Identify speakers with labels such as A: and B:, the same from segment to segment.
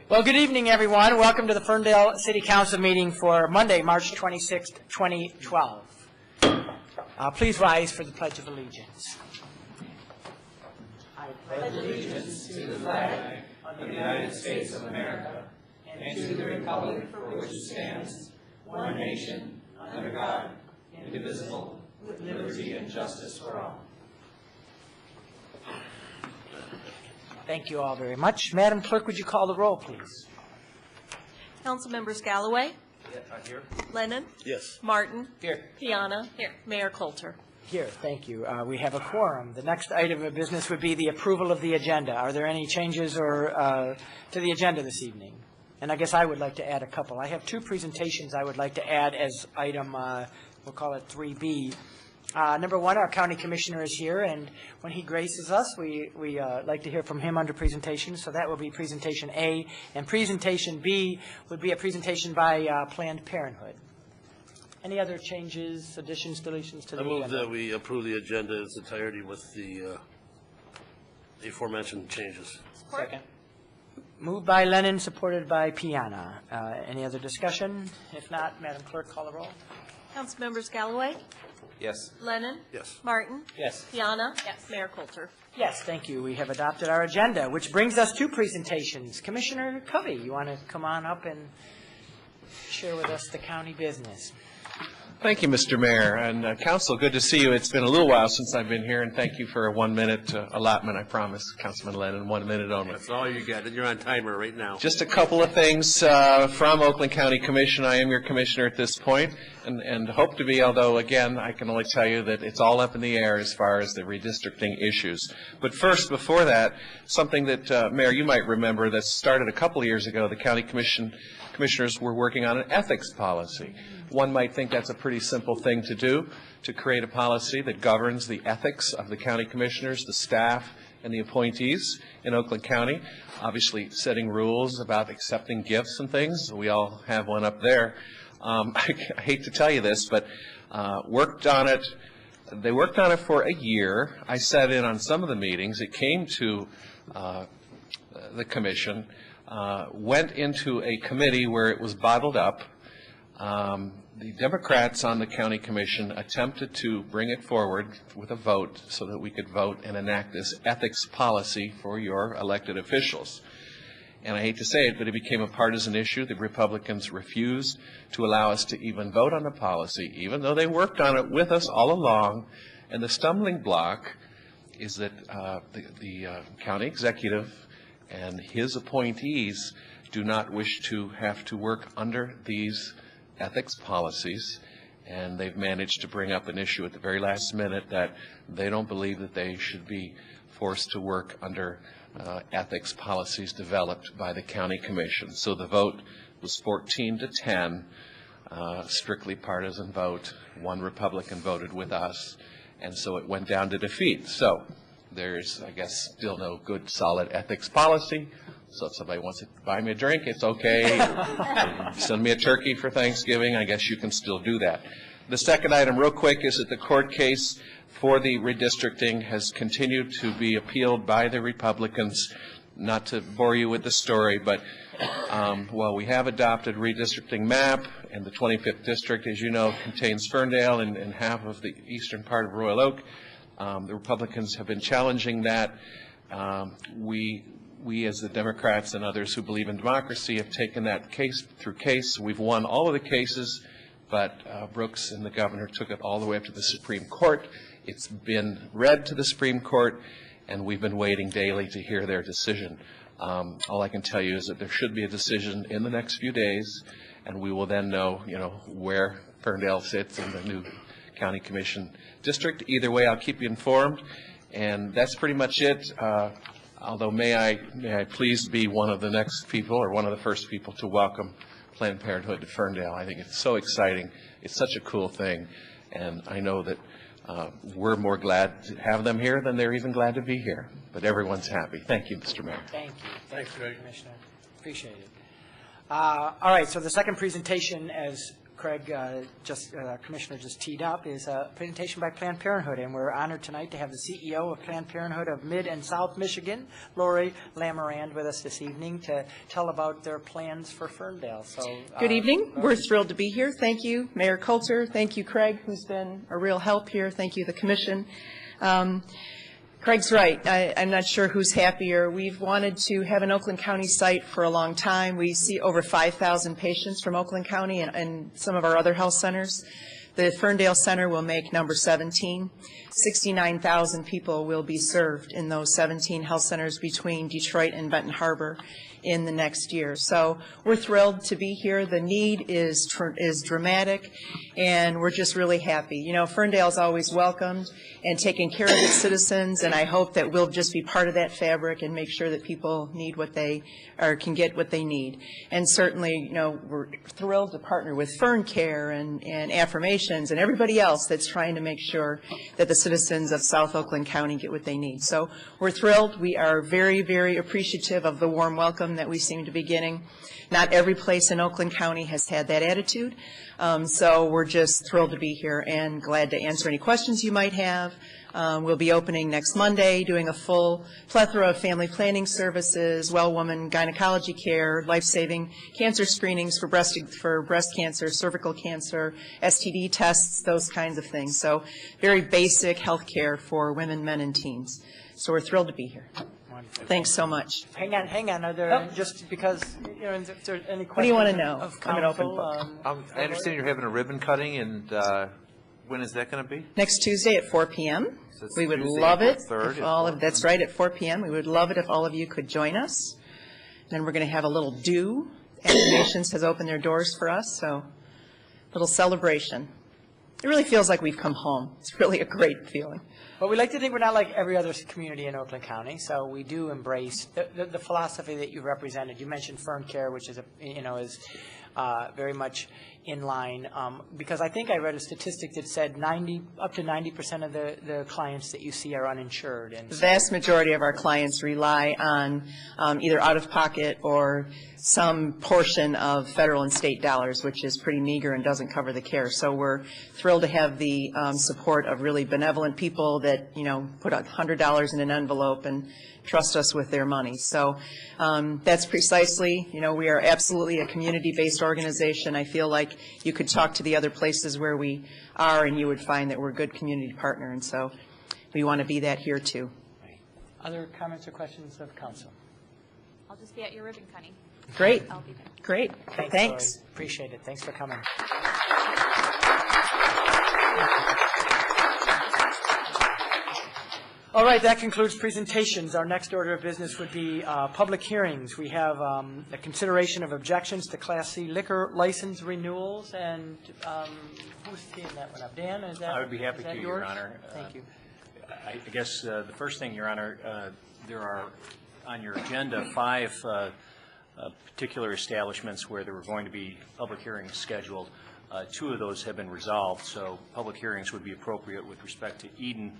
A: Well, good evening, everyone. Welcome to the Ferndale City Council meeting for Monday, March 26th, 2012. Please rise for the Pledge of Allegiance. I pledge allegiance to the flag of the United States of America and to the republic for which it stands, one nation, under God, indivisible, with liberty and justice for all. Thank you all very much. Madam Clerk, would you call the roll, please?
B: Council members Galloway?
C: Here.
B: Lennon?
C: Yes.
B: Martin?
A: Here.
B: Piana? Here. Mayor Coulter?
A: Here, thank you. We have a quorum. The next item of business would be the approval of the agenda. Are there any changes or to the agenda this evening? And I guess I would like to add a couple. I have two presentations I would like to add as item, we'll call it 3B. Number one, our county commissioner is here, and when he graces us, we like to hear from him under presentation. So that will be presentation A, and presentation B would be a presentation by Planned Parenthood. Any other changes, additions, deletions to the agenda?
C: I move that we approve the agenda in its entirety with the aforementioned changes.
A: Second. Moved by Lennon, supported by Piana. Any other discussion? If not, Madam Clerk, call the roll.
B: Council members Galloway?
D: Yes.
B: Lennon?
C: Yes.
B: Martin?
A: Yes.
B: Piana? Yes. Mayor Coulter?
A: Yes, thank you. We have adopted our agenda, which brings us to presentations. Commissioner Covey, you want to come on up and share with us the county business?
D: Thank you, Mr. Mayor. And Council, good to see you. It's been a little while since I've been here, and thank you for a 1 minute allotment. I promise, Councilman Lennon, 1 minute only.
C: That's all you got. You're on timer right now.
D: Just a couple of things from Oakland County Commission. I am your commissioner at this point, and hope to be, although, again, I can only tell you that it's all up in the air as far as the redistricting issues. But first, before that, something that, Mayor, you might remember that started a couple of years ago. The county commissioners were working on an ethics policy. One might think that's a pretty simple thing to do, to create a policy that governs the ethics of the county commissioners, the staff, and the appointees in Oakland County. Obviously, setting rules about accepting gifts and things. We all have one up there. I hate to tell you this, but worked on it. They worked on it for a year. I sat in on some of the meetings. It came to the commission, went into a committee where it was bottled up. The Democrats on the county commission attempted to bring it forward with a vote so that we could vote and enact this ethics policy for your elected officials. And I hate to say it, but it became a partisan issue. The Republicans refused to allow us to even vote on the policy, even though they worked on it with us all along. And the stumbling block is that the county executive and his appointees do not wish to have to work under these ethics policies, and they've managed to bring up an issue at the very last minute that they don't believe that they should be forced to work under ethics policies developed by the county commission. So the vote was 14-10, strictly partisan vote. One Republican voted with us, and so it went down to defeat. So there's, I guess, still no good solid ethics policy. So if somebody wants to buy me a drink, it's okay. Send me a turkey for Thanksgiving, I guess you can still do that. The second item, real quick, is that the court case for the redistricting has continued to be appealed by the Republicans. Not to bore you with the story, but well, we have adopted redistricting map, and the 25th district, as you know, contains Ferndale and half of the eastern part of Royal Oak. The Republicans have been challenging that. We as the Democrats and others who believe in democracy have taken that case through case. We've won all of the cases, but Brooks and the governor took it all the way up to the Supreme Court. It's been read to the Supreme Court, and we've been waiting daily to hear their decision. All I can tell you is that there should be a decision in the next few days, and we will then know, where Ferndale sits in the new county commission district. Either way, I'll keep you informed, and that's pretty much it. Although may I please be one of the next people, or one of the first people, to welcome Planned Parenthood to Ferndale. I think it's so exciting. It's such a cool thing, and I know that we're more glad to have them here than they're even glad to be here. But everyone's happy. Thank you, Mr. Mayor.
A: Thank you. Thanks, Commissioner. Appreciate it. All right, so the second presentation, as Craig, Commissioner just teed up, is a presentation by Planned Parenthood, and we're honored tonight to have the CEO of Planned Parenthood of Mid and South Michigan, Lori Lamarand, with us this evening to tell about their plans for Ferndale. So,
E: Good evening. We're thrilled to be here. Thank you, Mayor Coulter. Thank you, Craig, who's been a real help here. Thank you, the commission. Craig's right. I'm not sure who's happier. We've wanted to have an Oakland County site for a long time. We see over 5,000 patients from Oakland County and some of our other health centers. The Ferndale Center will make number 17. 69,000 people will be served in those 17 health centers between Detroit and Benton Harbor in the next year. So we're thrilled to be here. The need is dramatic, and we're just really happy. You know, Ferndale's always welcomed and taking care of its citizens, and I hope that we'll just be part of that fabric and make sure that people need what they, or can get what they need. And certainly, you know, we're thrilled to partner with Fern Care and Affirmations and everybody else that's trying to make sure that the citizens of South Oakland County get what they need. So we're thrilled. We are very, very appreciative of the warm welcome that we seem to be getting. Not every place in Oakland County has had that attitude. So we're just thrilled to be here and glad to answer any questions you might have. We'll be opening next Monday, doing a full plethora of family planning services, well-woman gynecology care, life-saving cancer screenings for breast cancer, cervical cancer, STD tests, those kinds of things. So very basic health care for women, men, and teens. So we're thrilled to be here.
A: Wonderful.
E: Thanks so much.
A: Hang on. Are there, just because, you know, if there are any questions?
E: What do you want to know?
A: Of
E: I'm an open
A: council,
E: book.
F: I understand you're having a ribbon cutting, and when is that going to be?
E: Next Tuesday at 4 p.m.
F: So it's
E: We would
F: Tuesday,
E: love it.
F: April 3rd
E: If
F: at
E: all
F: 4
E: of, that's right, at 4 p.m. We would love it if all of you could join us. Then we're going to have a little do. Affirmations has opened their doors for us, so a little celebration. It really feels like we've come home. It's really a great feeling.
A: But we like to think we're not like every other community in Oakland County, so we do embrace the philosophy that you represented. You mentioned Fern Care, which is very much in line, because I think I read a statistic that said up to 90% of the clients that you see are uninsured. And
E: The vast majority of our clients rely on either out-of-pocket or some portion of federal and state dollars, which is pretty meager and doesn't cover the care. So we're thrilled to have the support of really benevolent people that, you know, put $100 in an envelope and trust us with their money. So that's precisely, you know, we are absolutely a community-based organization. I feel like you could talk to the other places where we are and you would find that we're a good community partner. And so we want to be that here too.
A: Other comments or questions of council?
G: I'll just be at your ribbon cutting.
E: Great.
G: I'll be there.
E: Great. Thanks.
A: Lori. Appreciate it. Thanks for coming. All right, that concludes presentations. Our next order of business would be public hearings. We have the consideration of objections to Class C liquor license renewals, and who's teeing that one up? Dan, is that
H: I would be happy
A: is that
H: to,
A: yours?
H: Your Honor.
A: Thank you.
H: I guess the first thing, Your Honor, there are on your agenda 5 particular establishments where there were going to be public hearings scheduled. 2 of those have been resolved, so public hearings would be appropriate with respect to Eden,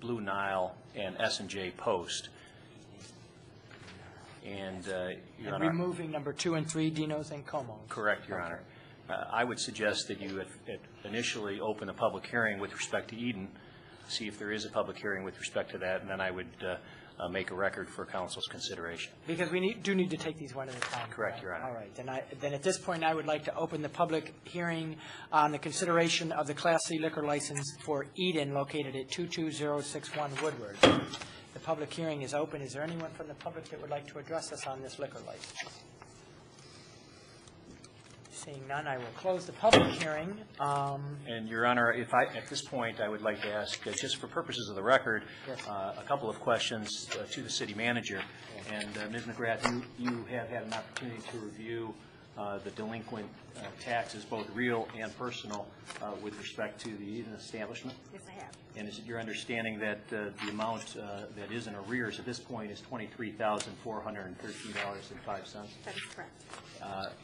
H: Blue Nile, and S&J Post. And, Your Honor,
A: removing number 2 and 3, Dino's and Como.
H: correct, Your Honor. I would suggest that you initially open a public hearing with respect to Eden, see if there is a public hearing with respect to that, and then I would make a record for council's consideration.
A: Because we do need to take these one at a time.
H: Correct, Your Honor.
A: All right. Then at this point, I would like to open the public hearing on the consideration of the Class C liquor license for Eden located at 22061 Woodward. The public hearing is open. Is there anyone from the public that would like to address us on this liquor license? Seeing none, I will close the public hearing.
H: And, Your Honor, at this point, I would like to ask, just for purposes of the record,
A: Yes.
H: a couple of questions to the city manager. And Ms. McGrath, you have had an opportunity to review the delinquent taxes, both real and personal, with respect to the Eden establishment?
G: Yes, I have.
H: And is it your understanding that the amount that is in arrears at this point is $23,413.05?
G: That is correct.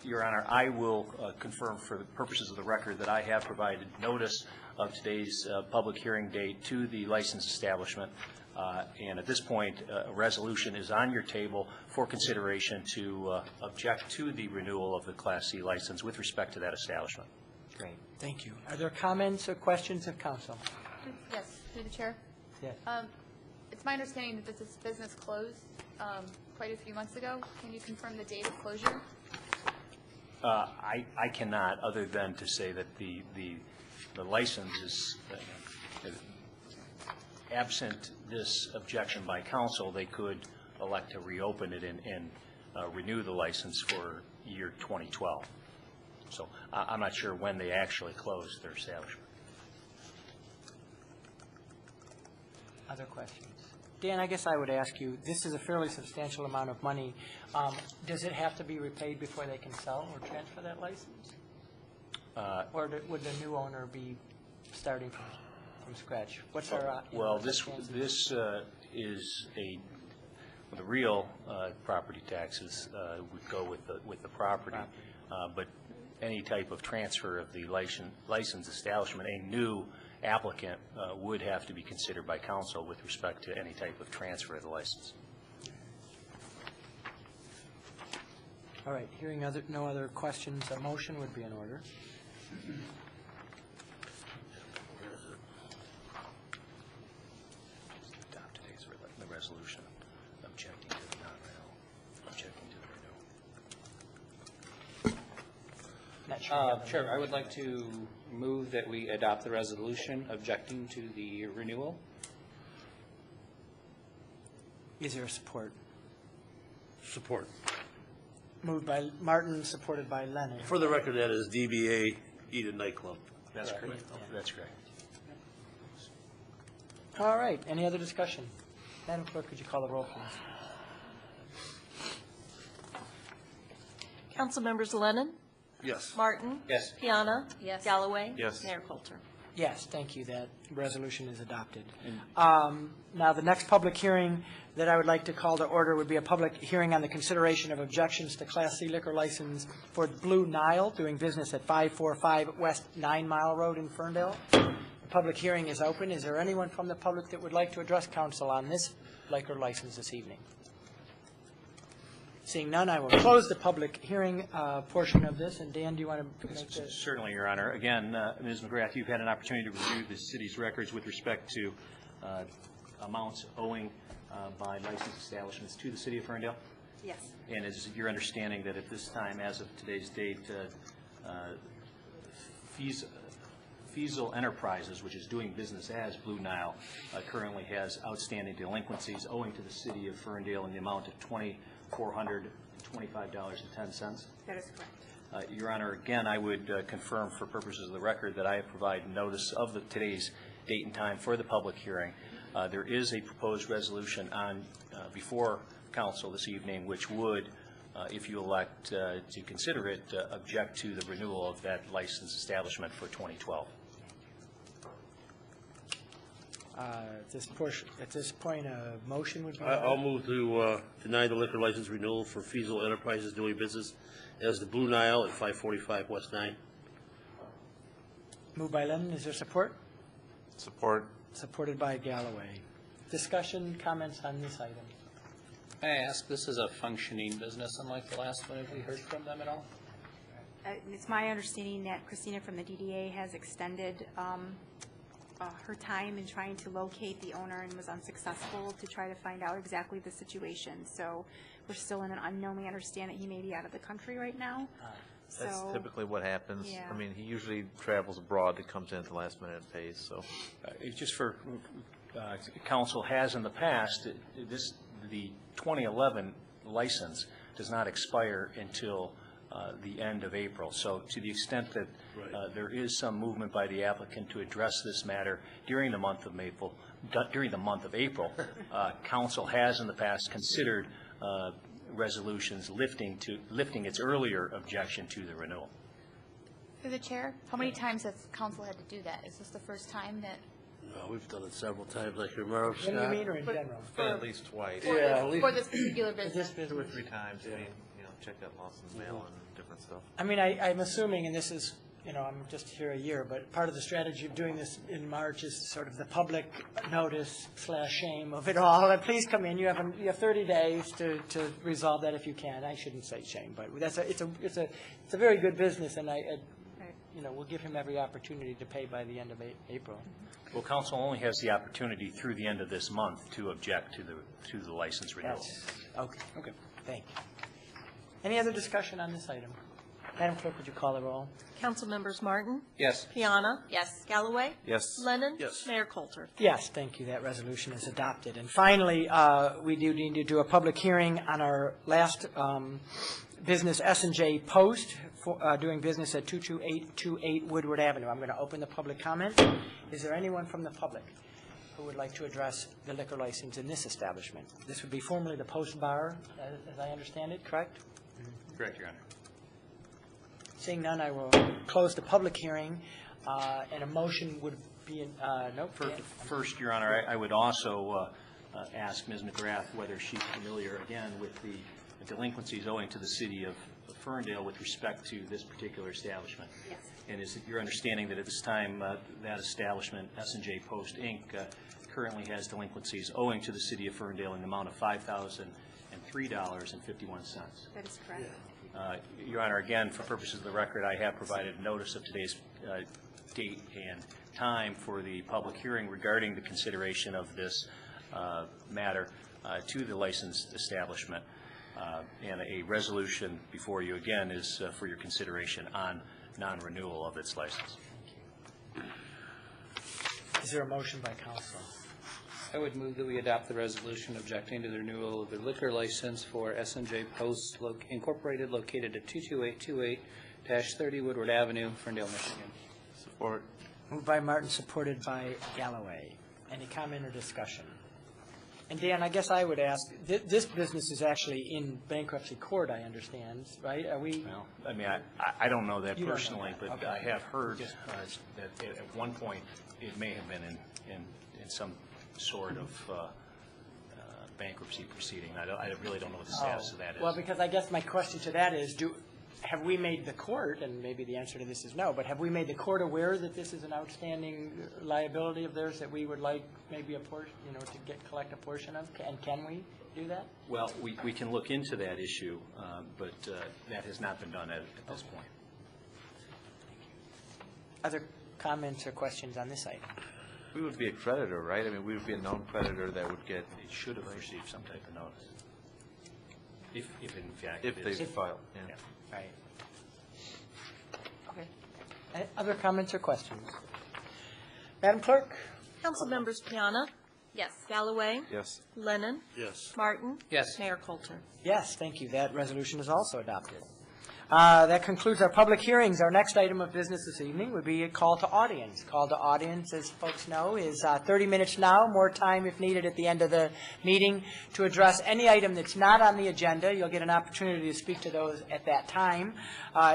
H: Your Honor, I will confirm for the purposes of the record that I have provided notice of today's public hearing date to the licensed establishment. And at this point, a resolution is on your table for consideration to object to the renewal of the Class C license with respect to that establishment.
A: Great, thank you. Are there comments or questions of council?
G: Yes, through the chair.
A: Yes.
G: It's my understanding that this business closed quite a few months ago. Can you confirm the date of closure?
H: I cannot, other than to say that the license is, absent this objection by council, they could elect to reopen it and renew the license for year 2012. So I'm not sure when they actually closed their establishment.
A: Other questions? Dan, I guess I would ask you, this is a fairly substantial amount of money. Does it have to be repaid before they can sell or transfer that license? Would the new owner be starting from scratch? What's our...
H: Well, this is the real property taxes would go with the property. But any type of transfer of the license establishment, a new applicant would have to be considered by council with respect to any type of transfer of the license.
A: All right, hearing no other questions, a motion would be in order.
H: Adopt today's the resolution objecting to the non-renewal, objecting to the renewal.
A: Not sure we have a-
I: Chair, I would like to move that we adopt the resolution objecting to the renewal.
A: Is there a support?
C: Support.
A: Moved by Martin, supported by Lennon.
C: For the record, that is DBA Eden Nightclub.
H: That's correct. That's correct.
A: All right, any other discussion? Madam Clerk, could you call the roll, please?
B: Council members Lennon,
C: Yes.
B: Martin.
I: Yes.
B: Piana.
G: Yes.
B: Galloway.
F: Yes.
B: Mayor Coulter.
A: Yes, thank you. That resolution is adopted. Now, the next public hearing that I would like to call to order would be a public hearing on the consideration of objections to Class C liquor license for Blue Nile, doing business at 545 West 9 Mile Road in Ferndale. The public hearing is open. Is there anyone from the public that would like to address council on this liquor license this evening? Seeing none, I will close the public hearing portion of this. And Dan, do you want to make the...
H: Certainly, Your Honor. Again, Ms. McGrath, you've had an opportunity to review the city's records with respect to amounts owing by licensed establishments to the city of Ferndale?
G: Yes.
H: And is your understanding that at this time, as of today's date, Feasel Enterprises, which is doing business as Blue Nile, currently has outstanding delinquencies owing to the city of Ferndale in the amount of $2,425.10?
G: That is correct.
H: Your Honor, again, I would confirm for purposes of the record that I have provided notice of today's date and time for the public hearing. There is a proposed resolution on before council this evening, which would, if you elect to consider it, object to the renewal of that licensed establishment for 2012.
A: At this point, a motion would be...
C: I'll move to deny the liquor license renewal for Feasel Enterprises doing business as the Blue Nile at 545 West 9.
A: Moved by Lennon. Is there support?
F: Support.
A: Supported by Galloway. Discussion, comments on this item?
I: May I ask, this is a functioning business unlike the last one. Have we heard from them at all?
J: It's my understanding that Christina from the DDA has extended her time in trying to locate the owner and was unsuccessful to try to find out exactly the situation. So we're still in an unknown. We understand that he may be out of the country right now.
F: That's
J: So-
F: typically what happens.
J: Yeah.
F: I mean, he usually travels abroad. It comes in at the last minute and pays, so.
H: It's just for council has in the past, the 2011 license does not expire until the end of April. So to the extent that there is some movement by the applicant to address this matter during the month of April, council has in the past considered resolutions lifting its earlier objection to the renewal.
G: Through the chair, how many times has council had to do that? Is this the first time that?
C: We've done it several times, like you remember,
A: What do you
C: Scott?
A: mean, or in general?
F: At least twice.
C: Yeah, at least-
G: For this particular business?
F: 2 or 3 times. I mean, check got lost in the mail and different stuff.
A: I mean, I'm assuming, and this is I'm just here a year, but part of the strategy of doing this in March is sort of the public notice / shame of it all. And please come in. You have 30 days to resolve that if you can. I shouldn't say shame, but it's a very good business, and we'll give him every opportunity to pay by the end of April.
H: Well, council only has the opportunity through the end of this month to object to the license renewal.
A: Okay. Thank you. Any other discussion on this item? Madam Clerk, would you call the roll?
B: Council members Martin?
I: Yes.
B: Piana? Yes. Galloway?
F: Yes.
B: Lennon?
C: Yes.
B: Mayor Coulter?
A: Yes, thank you. That resolution is adopted. And finally, we do need to do a public hearing on our last business S&J Post, doing business at 22828 Woodward Avenue. I'm going to open the public comment. Is there anyone from the public who would like to address the liquor license in this establishment? This would be formerly the Post Bar, as I understand it, correct?
H: Correct, Your Honor.
A: Seeing none, I will close the public hearing, and a motion would be, no?
H: First, Your Honor, I would also ask Ms. McGrath whether she's familiar, again, with the delinquencies owing to the city of Ferndale with respect to this particular establishment.
J: Yes.
H: And is it your understanding that at this time that establishment, S&J Post, Inc., currently has delinquencies owing to the city of Ferndale in the amount of $5,003.51?
J: That is correct.
H: Your Honor, again, for purposes of the record, I have provided notice of today's date and time for the public hearing regarding the consideration of this matter to the licensed establishment. And a resolution before you, again, is for your consideration on non-renewal of its license.
A: Is there a motion by council?
I: I would move that we adopt the resolution objecting to the renewal of the liquor license for S&J Post Incorporated located at 22828-30 Woodward Avenue, Ferndale, Michigan.
F: Support.
A: Moved by Martin, supported by Galloway. Any comment or discussion? And Dan, I guess I would ask, this business is actually in bankruptcy court, I understand, right? Are we?
H: Well, I mean, I don't know that
A: You don't know
H: personally,
A: that.
H: but
A: Okay.
H: I have heard that at one point it may have been in some sort of bankruptcy proceeding. I really don't know what the status of that is.
A: Well, because I guess my question to that is, have we made the court, and maybe the answer to this is no, but have we made the court aware that this is an outstanding liability of theirs that we would like maybe a portion, to collect a portion of? And can we do that?
H: Well, we can look into that issue, but that has not been done at this point.
A: Other comments or questions on this item?
F: We would be a creditor, right? I mean, we would be a known creditor that would get.
H: They should have received some type of notice. If in fact
F: If
H: it
F: they
H: is.
F: file, yeah.
A: Right. Okay. Other comments or questions? Madam Clerk?
B: Council members Piana? Yes. Galloway?
F: Yes.
B: Lennon?
C: Yes.
B: Martin?
I: Yes.
B: Mayor Coulter?
A: Yes, thank you. That resolution is also adopted. That concludes our public hearings. Our next item of business this evening would be a call to audience. Call to audience, as folks know, is 30 minutes now, more time if needed at the end of the meeting to address any item that's not on the agenda. You'll get an opportunity to speak to those at that time.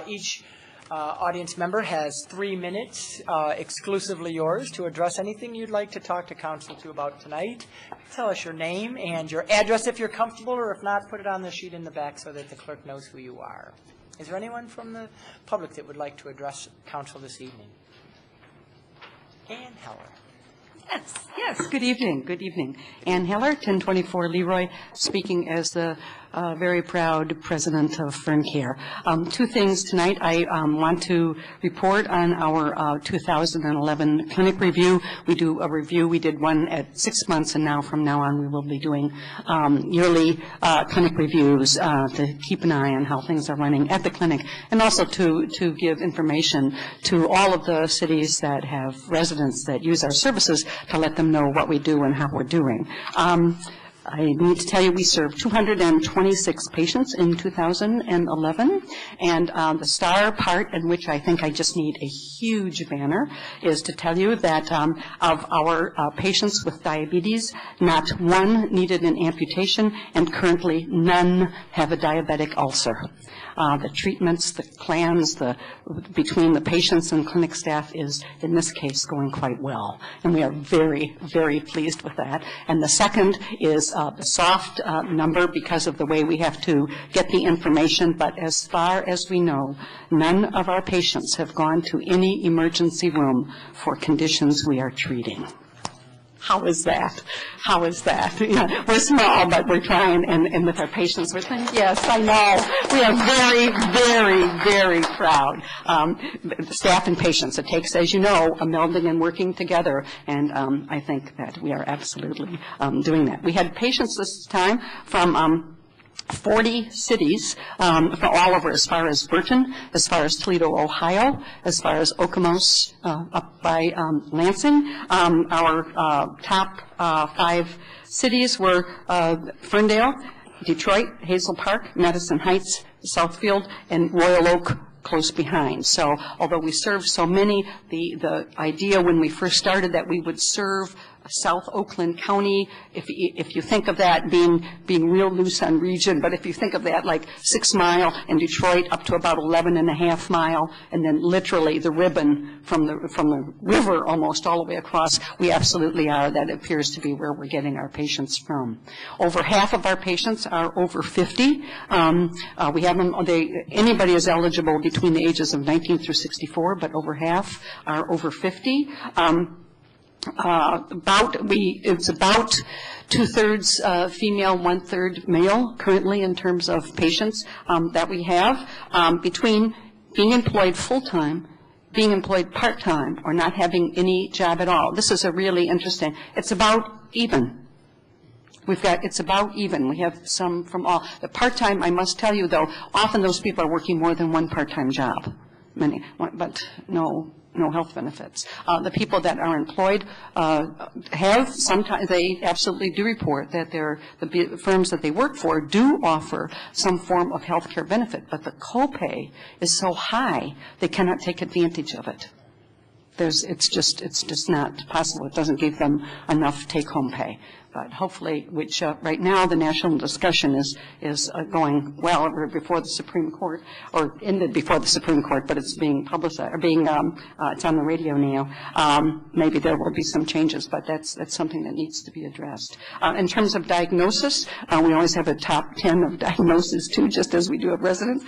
A: Each audience member has 3 minutes, exclusively yours, to address anything you'd like to talk to council to about tonight. Tell us your name and your address if you're comfortable, or if not, put it on the sheet in the back so that the clerk knows who you are. Is there anyone from the public that would like to address council this evening? Ann Heller.
K: Yes, good evening. Ann Heller, 1024 Leroy, speaking as the very proud president of FernCare. 2 things tonight. I want to report on our 2011 clinic review. We do a review. We did one at 6 months, and now from now on we will be doing yearly clinic reviews to keep an eye on how things are running at the clinic, and also to give information to all of the cities that have residents that use our services to let them know what we do and how we're doing. I need to tell you we served 226 patients in 2011, and the star part, in which I think I just need a huge banner, is to tell you that of our patients with diabetes, not one needed an amputation, and currently none have a diabetic ulcer. The treatments, the plans between the patients and clinic staff is, in this case, going quite well. And we are very, very pleased with that. And the second is a soft number because of the way we have to get the information, but as far as we know, none of our patients have gone to any emergency room for conditions we are treating. How is that? How is that? Yeah, we're small, but we're trying, and with our patients, we're saying, yes, I know. We are very, very, very proud. Staff and patients, it takes, as you know, a melding and working together, and I think that we are absolutely doing that. We had patients this time from 40 cities from all over, as far as Burton, as far as Toledo, Ohio, as far as Okemos up by Lansing. Our top 5 cities were Ferndale, Detroit, Hazel Park, Madison Heights, Southfield, and Royal Oak close behind. So although we serve so many, the idea when we first started that we would serve South Oakland County, if you think of that being real loose on region, but if you think of that like 6 mile and Detroit up to about 11.5 mile, and then literally the ribbon from the river almost all the way across, we absolutely are. That appears to be where we're getting our patients from. Over half of our patients are over 50. We have them, anybody is eligible between the ages of 19 through 64, but over half are over 50. It's about 2/3 female, 1/3 male currently in terms of patients that we have, between being employed full-time, being employed part-time, or not having any job at all. This is a really interesting, it's about even. It's about even. We have some from all. The part-time, I must tell you though, often those people are working more than one part-time job. Many, but no health benefits. The people that are employed have sometimes, they absolutely do report that the firms that they work for do offer some form of health care benefit, but the copay is so high they cannot take advantage of it. It's just not possible. It doesn't give them enough take-home pay. But hopefully, which right now the national discussion is going well before the Supreme Court, or ended before the Supreme Court, but it's being publicized, or it's on the radio now. Maybe there will be some changes, but that's something that needs to be addressed. In terms of diagnosis, we always have a top 10 of diagnosis too, just as we do of residents.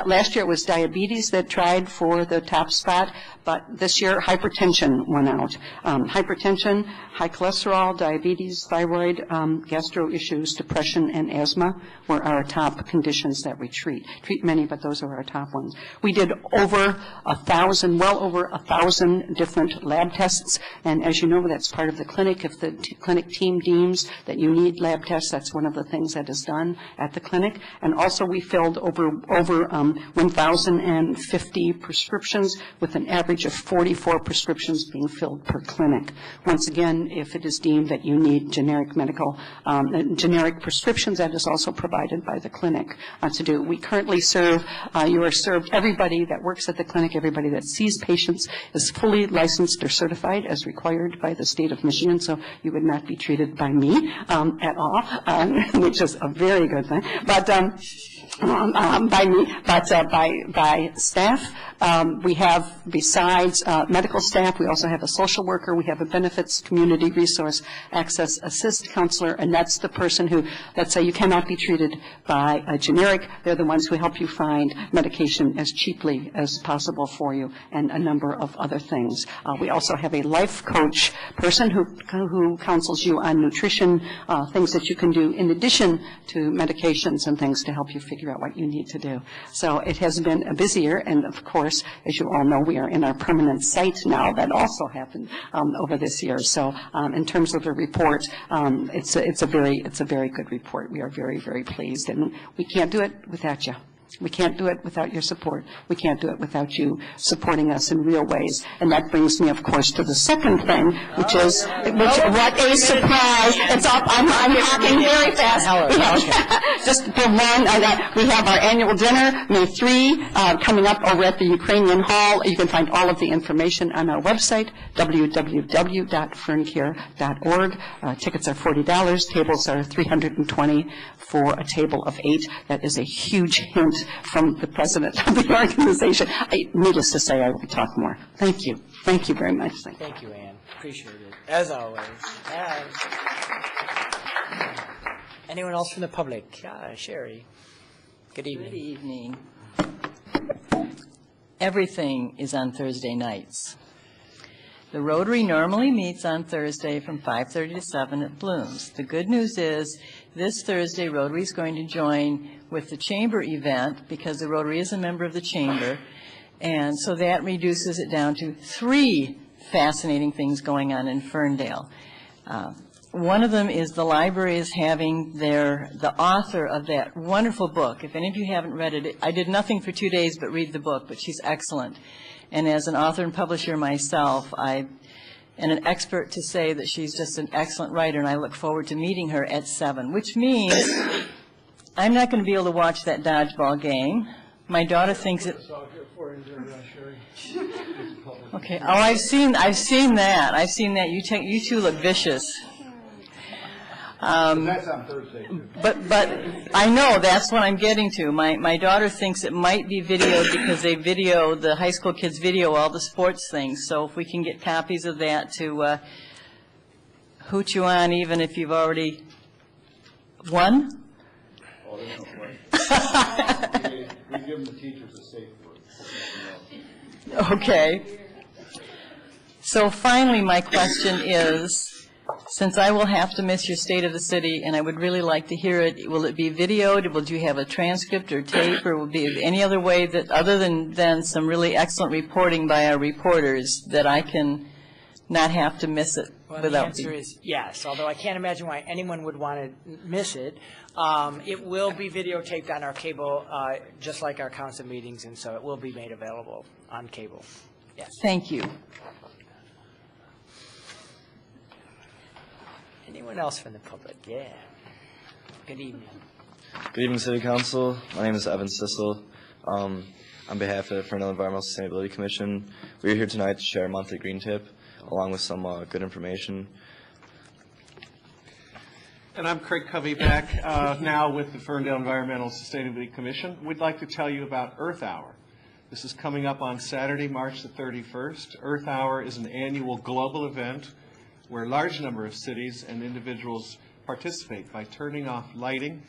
K: Last year it was diabetes that tried for the top spot, but this year hypertension won out. Hypertension, high cholesterol, diabetes, thyroid, gastro issues, depression, and asthma were our top conditions that we treat. Treat many, but those are our top ones. We did over 1,000, well over 1,000 different lab tests, and as you know, that's part of the clinic. If the clinic team deems that you need lab tests, that's one of the things that is done at the clinic. And also we filled over 1,050 prescriptions, with an average of 44 prescriptions being filled per clinic. Once again, if it is deemed that you need generic prescriptions, that is also provided by the clinic to do. We currently serve, you are served, everybody that works at the clinic, everybody that sees patients is fully licensed or certified as required by the state of Michigan, so you would not be treated by me at all, which is a very good thing. But by me, but by staff. We have, besides medical staff, we also have a social worker, we have a benefits community resource access assist counselor, and that's the person who, let's say you cannot be treated by a generic, they're the ones who help you find medication as cheaply as possible for you, and a number of other things. We also have a life coach person who counsels you on nutrition, things that you can do in addition to medications and things to help you figure out what you need to do. So it has been a busier, and of course, as you all know, we are in our permanent site now. That also happened over this year. So in terms of the report, it's a very good report. We are very, very pleased, and we can't do it without you. We can't do it without your support. We can't do it without you supporting us in real ways. And that brings me, of course, to the second thing, which is, what a surprise. It's up. I'm talking very fast. Just for one, we have our annual dinner, May 3, coming up over at the Ukrainian Hall. You can find all of the information on our website, www.ferncare.org. Tickets are $40. Tables are $320 for a table of 8. That is a huge hint from the president of the organization. Needless to say, I will talk more. Thank you. Thank you very much.
A: Thank you, Ann. Appreciate it, as always. Anyone else from the public? Sherry. Good evening.
L: Good evening. Everything is on Thursday nights. The Rotary normally meets on Thursday from 5:30 to 7 at Bloom's. The good news is this Thursday, Rotary is going to join with the Chamber event because the Rotary is a member of the Chamber, and so that reduces it down to 3 fascinating things going on in Ferndale. One of them is the library is having the author of that wonderful book. If any of you haven't read it, I did nothing for 2 days but read the book, but she's excellent. And as an author and publisher myself, I am an expert to say that she's just an excellent writer, and I look forward to meeting her at 7, which means I'm not going to be able to watch that dodgeball game. My daughter thinks it... Okay. Oh, I've seen that. I've seen that. You two look vicious.
M: That's on Thursday, too.
L: But I know, that's what I'm getting to. My daughter thinks it might be videoed because the high school kids video all the sports things. So if we can get copies of that to hoot you on, even if you've already won?
M: Oh, they don't play. We give them the teachers a safe word.
L: Okay. So finally, my question is, since I will have to miss your State of the City, and I would really like to hear it, will it be videoed? Will you have a transcript or tape, or will it be any other way that, other than some really excellent reporting by our reporters, that I can not have to miss it without...
A: The answer is yes, although I can't imagine why anyone would want to miss it. It will be videotaped on our cable, just like our council meetings, and so it will be made available on cable. Yes.
L: Thank you.
A: Anyone else from the public? Yeah. Good evening.
N: Good evening, City Council. My name is Evan Sissel. On behalf of the Ferndale Environmental Sustainability Commission, we are here tonight to share a monthly green tip, along with some good information.
D: And I'm Craig Covey, back now with the Ferndale Environmental Sustainability Commission. We'd like to tell you about Earth Hour. This is coming up on Saturday, March the 31st. Earth Hour is an annual global event where a large number of cities and individuals participate by turning off lighting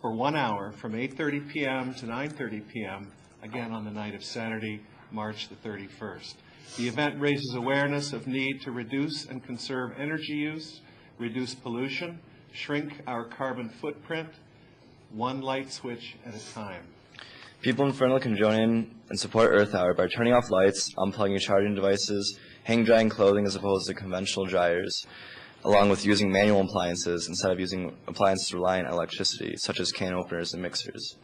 D: for 1 hour from 8:30 p.m. to 9:30 p.m., again on the night of Saturday, March the 31st. The event raises awareness of need to reduce and conserve energy use, reduce pollution, shrink our carbon footprint, one light switch at a time.
N: People in Ferndale can join in and support Earth Hour by turning off lights, unplugging your charging devices, hang drying clothing as opposed to conventional dryers, along with using manual appliances instead of using appliances relying on electricity, such as can openers and mixers.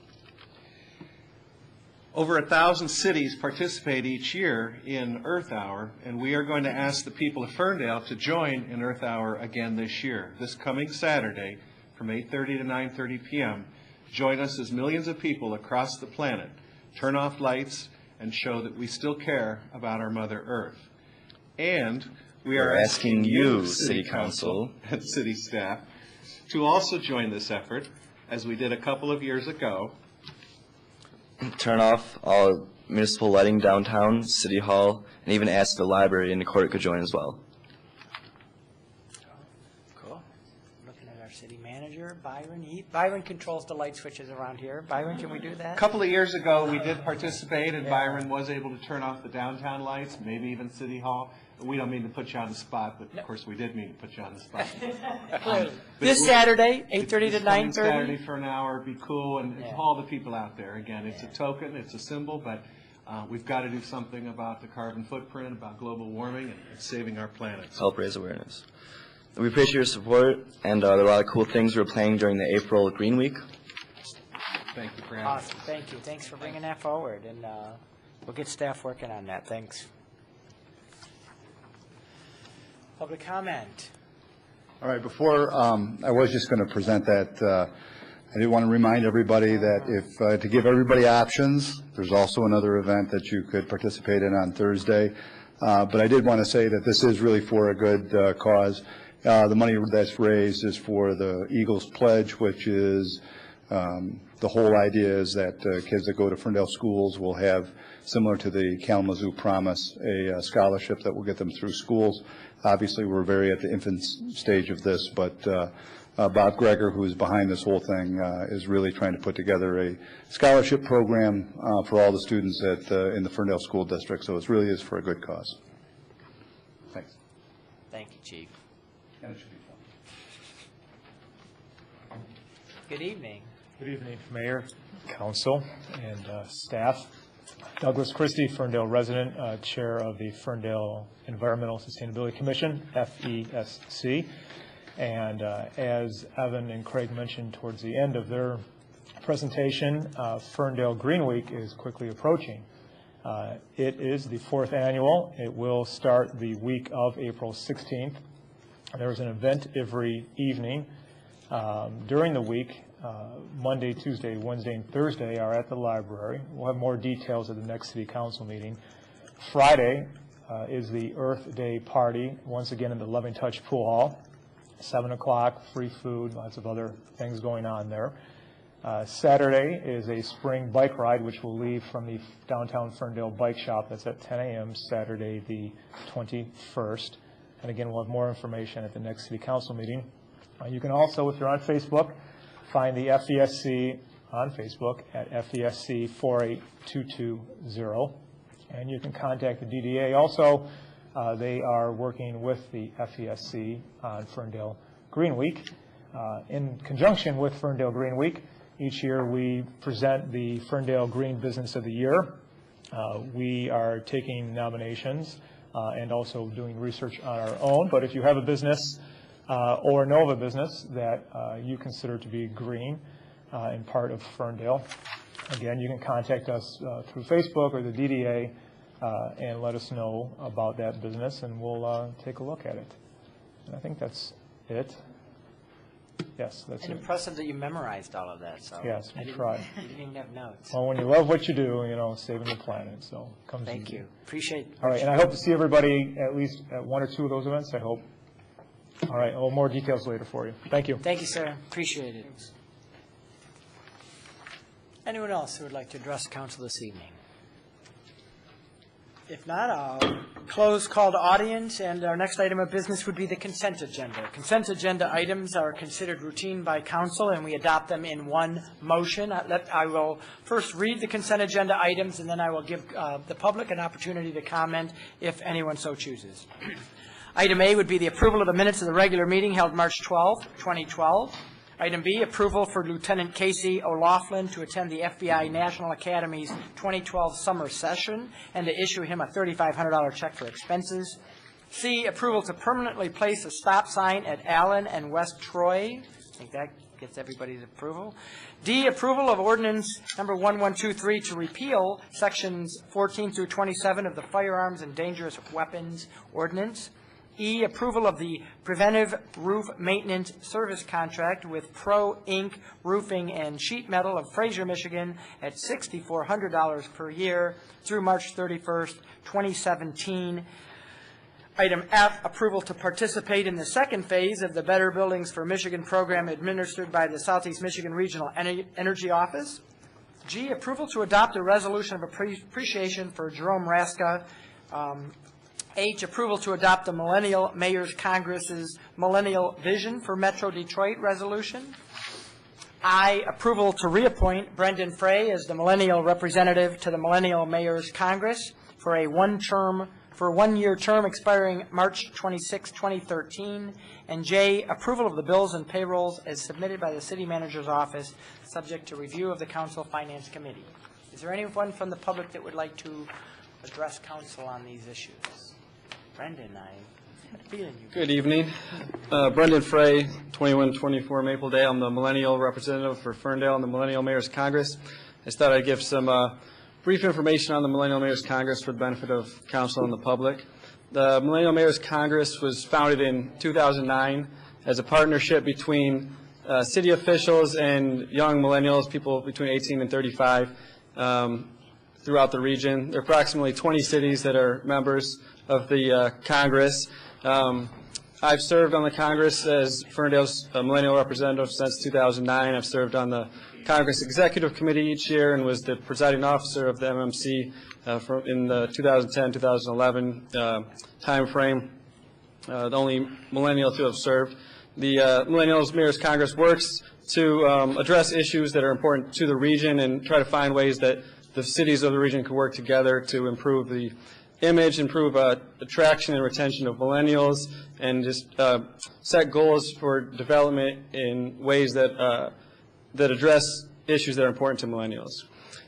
D: Over 1,000 cities participate each year in Earth Hour, and we are going to ask the people of Ferndale to join in Earth Hour again this year. This coming Saturday from 8:30 to 9:30 p.m., join us as millions of people across the planet turn off lights and show that we still care about our Mother Earth. And we are asking you, City Council and City staff, to also join this effort, as we did a couple of years ago.
N: Turn off all municipal lighting downtown, City Hall, and even ask the library and the court could join as well.
A: Cool. Looking at our city manager, Byron. Byron controls the light switches around here. Byron, can we do that?
D: A couple of years ago, we did participate, and Byron was able to turn off the downtown lights, maybe even City Hall. We don't mean to put you on the spot, but of course we did mean to put you on the spot.
A: This Saturday, 8:30 to 9:30?
D: Saturday for an hour, be cool, and to all the people out there. Again, it's a token, it's a symbol, but we've got to do something about the carbon footprint, about global warming, and saving our planet.
N: Help raise awareness. We appreciate your support, and there are a lot of cool things we're planning during the April Green Week.
D: Thank you for having
A: Awesome, thank you. Thanks for bringing that forward, and we'll get staff working on that. Thanks. Public comment.
M: All right, before, I was just going to present that, I did want to remind everybody that if, to give everybody options, there's also another event that you could participate in on Thursday. But I did want to say that this is really for a good cause. The money that's raised is for the Eagles Pledge, which is, the whole idea is that kids that go to Ferndale schools will have, similar to the Kalamazoo Promise, a scholarship that will get them through schools. Obviously, we're very at the infant stage of this, but Bob Greger, who is behind this whole thing, is really trying to put together a scholarship program for all the students in the Ferndale School District. So it really is for a good cause. Thanks.
A: Thank you, Chief.
M: And it should be fun.
A: Good evening.
O: Good evening, Mayor, Council, and staff. Douglas Christie, Ferndale resident, Chair of the Ferndale Environmental Sustainability Commission, FESC. And as Evan and Craig mentioned towards the end of their presentation, Ferndale Green Week is quickly approaching. It is the 4th annual. It will start the week of April 16th. There's an event every evening during the week. Monday, Tuesday, Wednesday, and Thursday are at the library. We'll have more details at the next City Council meeting. Friday is the Earth Day party, once again in the Loving Touch Pool Hall. 7 o'clock, free food, lots of other things going on there. Saturday is a spring bike ride, which will leave from the downtown Ferndale Bike Shop. That's at 10 a.m. Saturday the 21st. And again, we'll have more information at the next City Council meeting. You can also, if you're on Facebook, find the FESC on Facebook at FESC 48220. And you can contact the DDA. Also, they are working with the FESC on Ferndale Green Week. In conjunction with Ferndale Green Week, each year we present the Ferndale Green Business of the Year. We are taking nominations and also doing research on our own. But if you have a business or know of a business that you consider to be green and part of Ferndale, again, you can contact us through Facebook or the DDA and let us know about that business, and we'll take a look at it. And I think that's it. Yes, that's it.
A: Impressive that you memorized all of that. So
O: yes, we tried.
A: You didn't even have notes.
O: Well, when you love what you do, you know, saving the planet. So comes.
A: Thank you. Appreciate.
O: All right, and I hope to see everybody at least at 1 or 2 of those events. I hope. All right. Oh, more details later for you. Thank you.
A: Thank you, sir. Appreciate it. Anyone else who would like to address council this evening? If not, I'll close call to audience, and our next item of business would be the consent agenda. Consent agenda items are considered routine by council, and we adopt them in one motion. I will first read the consent agenda items, and then I will give the public an opportunity to comment if anyone so chooses. Item A would be the approval of the minutes of the regular meeting held March 12, 2012. Item B, approval for Lieutenant Casey O'Laughlin to attend the FBI National Academy's 2012 summer session and to issue him a $3,500 check for expenses. C, approval to permanently place a stop sign at Allen and West Troy. I think that gets everybody's approval. D, approval of ordinance number 1123 to repeal sections 14 through 27 of the Firearms and Dangerous Weapons Ordinance. E, approval of the preventive roof maintenance service contract with Pro Inc. Roofing and Sheet Metal of Fraser, Michigan at $6,400 per year through March 31st, 2017. Item F, approval to participate in the second phase of the Better Buildings for Michigan program administered by the Southeast Michigan Regional Energy Office. G, approval to adopt a resolution of appreciation for Jerome Raska. H, approval to adopt the Millennial Mayors Congress's Millennial Vision for Metro Detroit resolution. I, approval to reappoint Brendan Frey as the Millennial Representative to the Millennial Mayors Congress for a one-year term expiring March 26, 2013. And J, approval of the bills and payrolls as submitted by the City Manager's Office, subject to review of the Council Finance Committee. Is there anyone from the public that would like to address council on these issues? Brendan, I had a feeling you.
P: Good evening. Brendan Frey, 2124 Mapledale. I'm the Millennial Representative for Ferndale and the Millennial Mayors Congress. I just thought I'd give some brief information on the Millennial Mayors Congress for the benefit of council and the public. The Millennial Mayors Congress was founded in 2009 as a partnership between city officials and young millennials, people between 18 and 35, throughout the region. There are approximately 20 cities that are members of the Congress. I've served on the Congress as Ferndale's Millennial Representative since 2009. I've served on the Congress Executive Committee each year and was the presiding officer of the MMC in the 2010-2011 time frame, the only millennial to have served. the Millennials Mayor's Congress works to address issues that are important to the region and try to find ways that the cities of the region can work together to improve the image, improve attraction and retention of millennials, and just set goals for development in ways that that address issues that are important to millennials.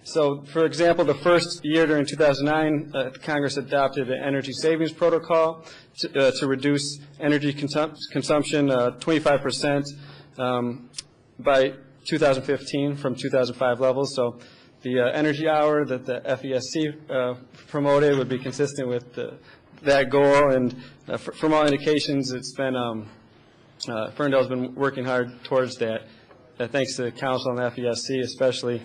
P: So, for example, the first year during 2009, Congress adopted an energy savings protocol to reduce energy consumption 25% by 2015 from 2005 levels. So the energy hour that the FESC promoted would be consistent with that goal. And from all indications, it's been Ferndale's been working hard towards that. Thanks to the Council and the FESC especially.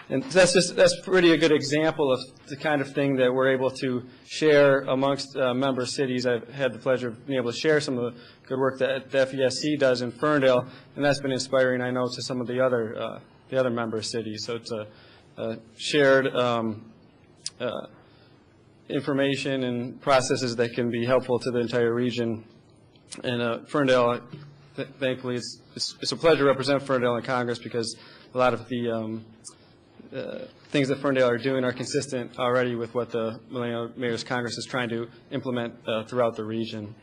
P: And that's pretty a good example of the kind of thing that we're able to share amongst member cities. I've had the pleasure of being able to share some of the good work that the FESC does in Ferndale, and that's been inspiring, I know, to some of the other member cities. So it's a shared information and processes that can be helpful to the entire region. And Ferndale, thankfully, it's a pleasure to represent Ferndale in Congress because a lot of the things that Ferndale are doing are consistent already with what the Millennial Mayor's Congress is trying to implement throughout the region.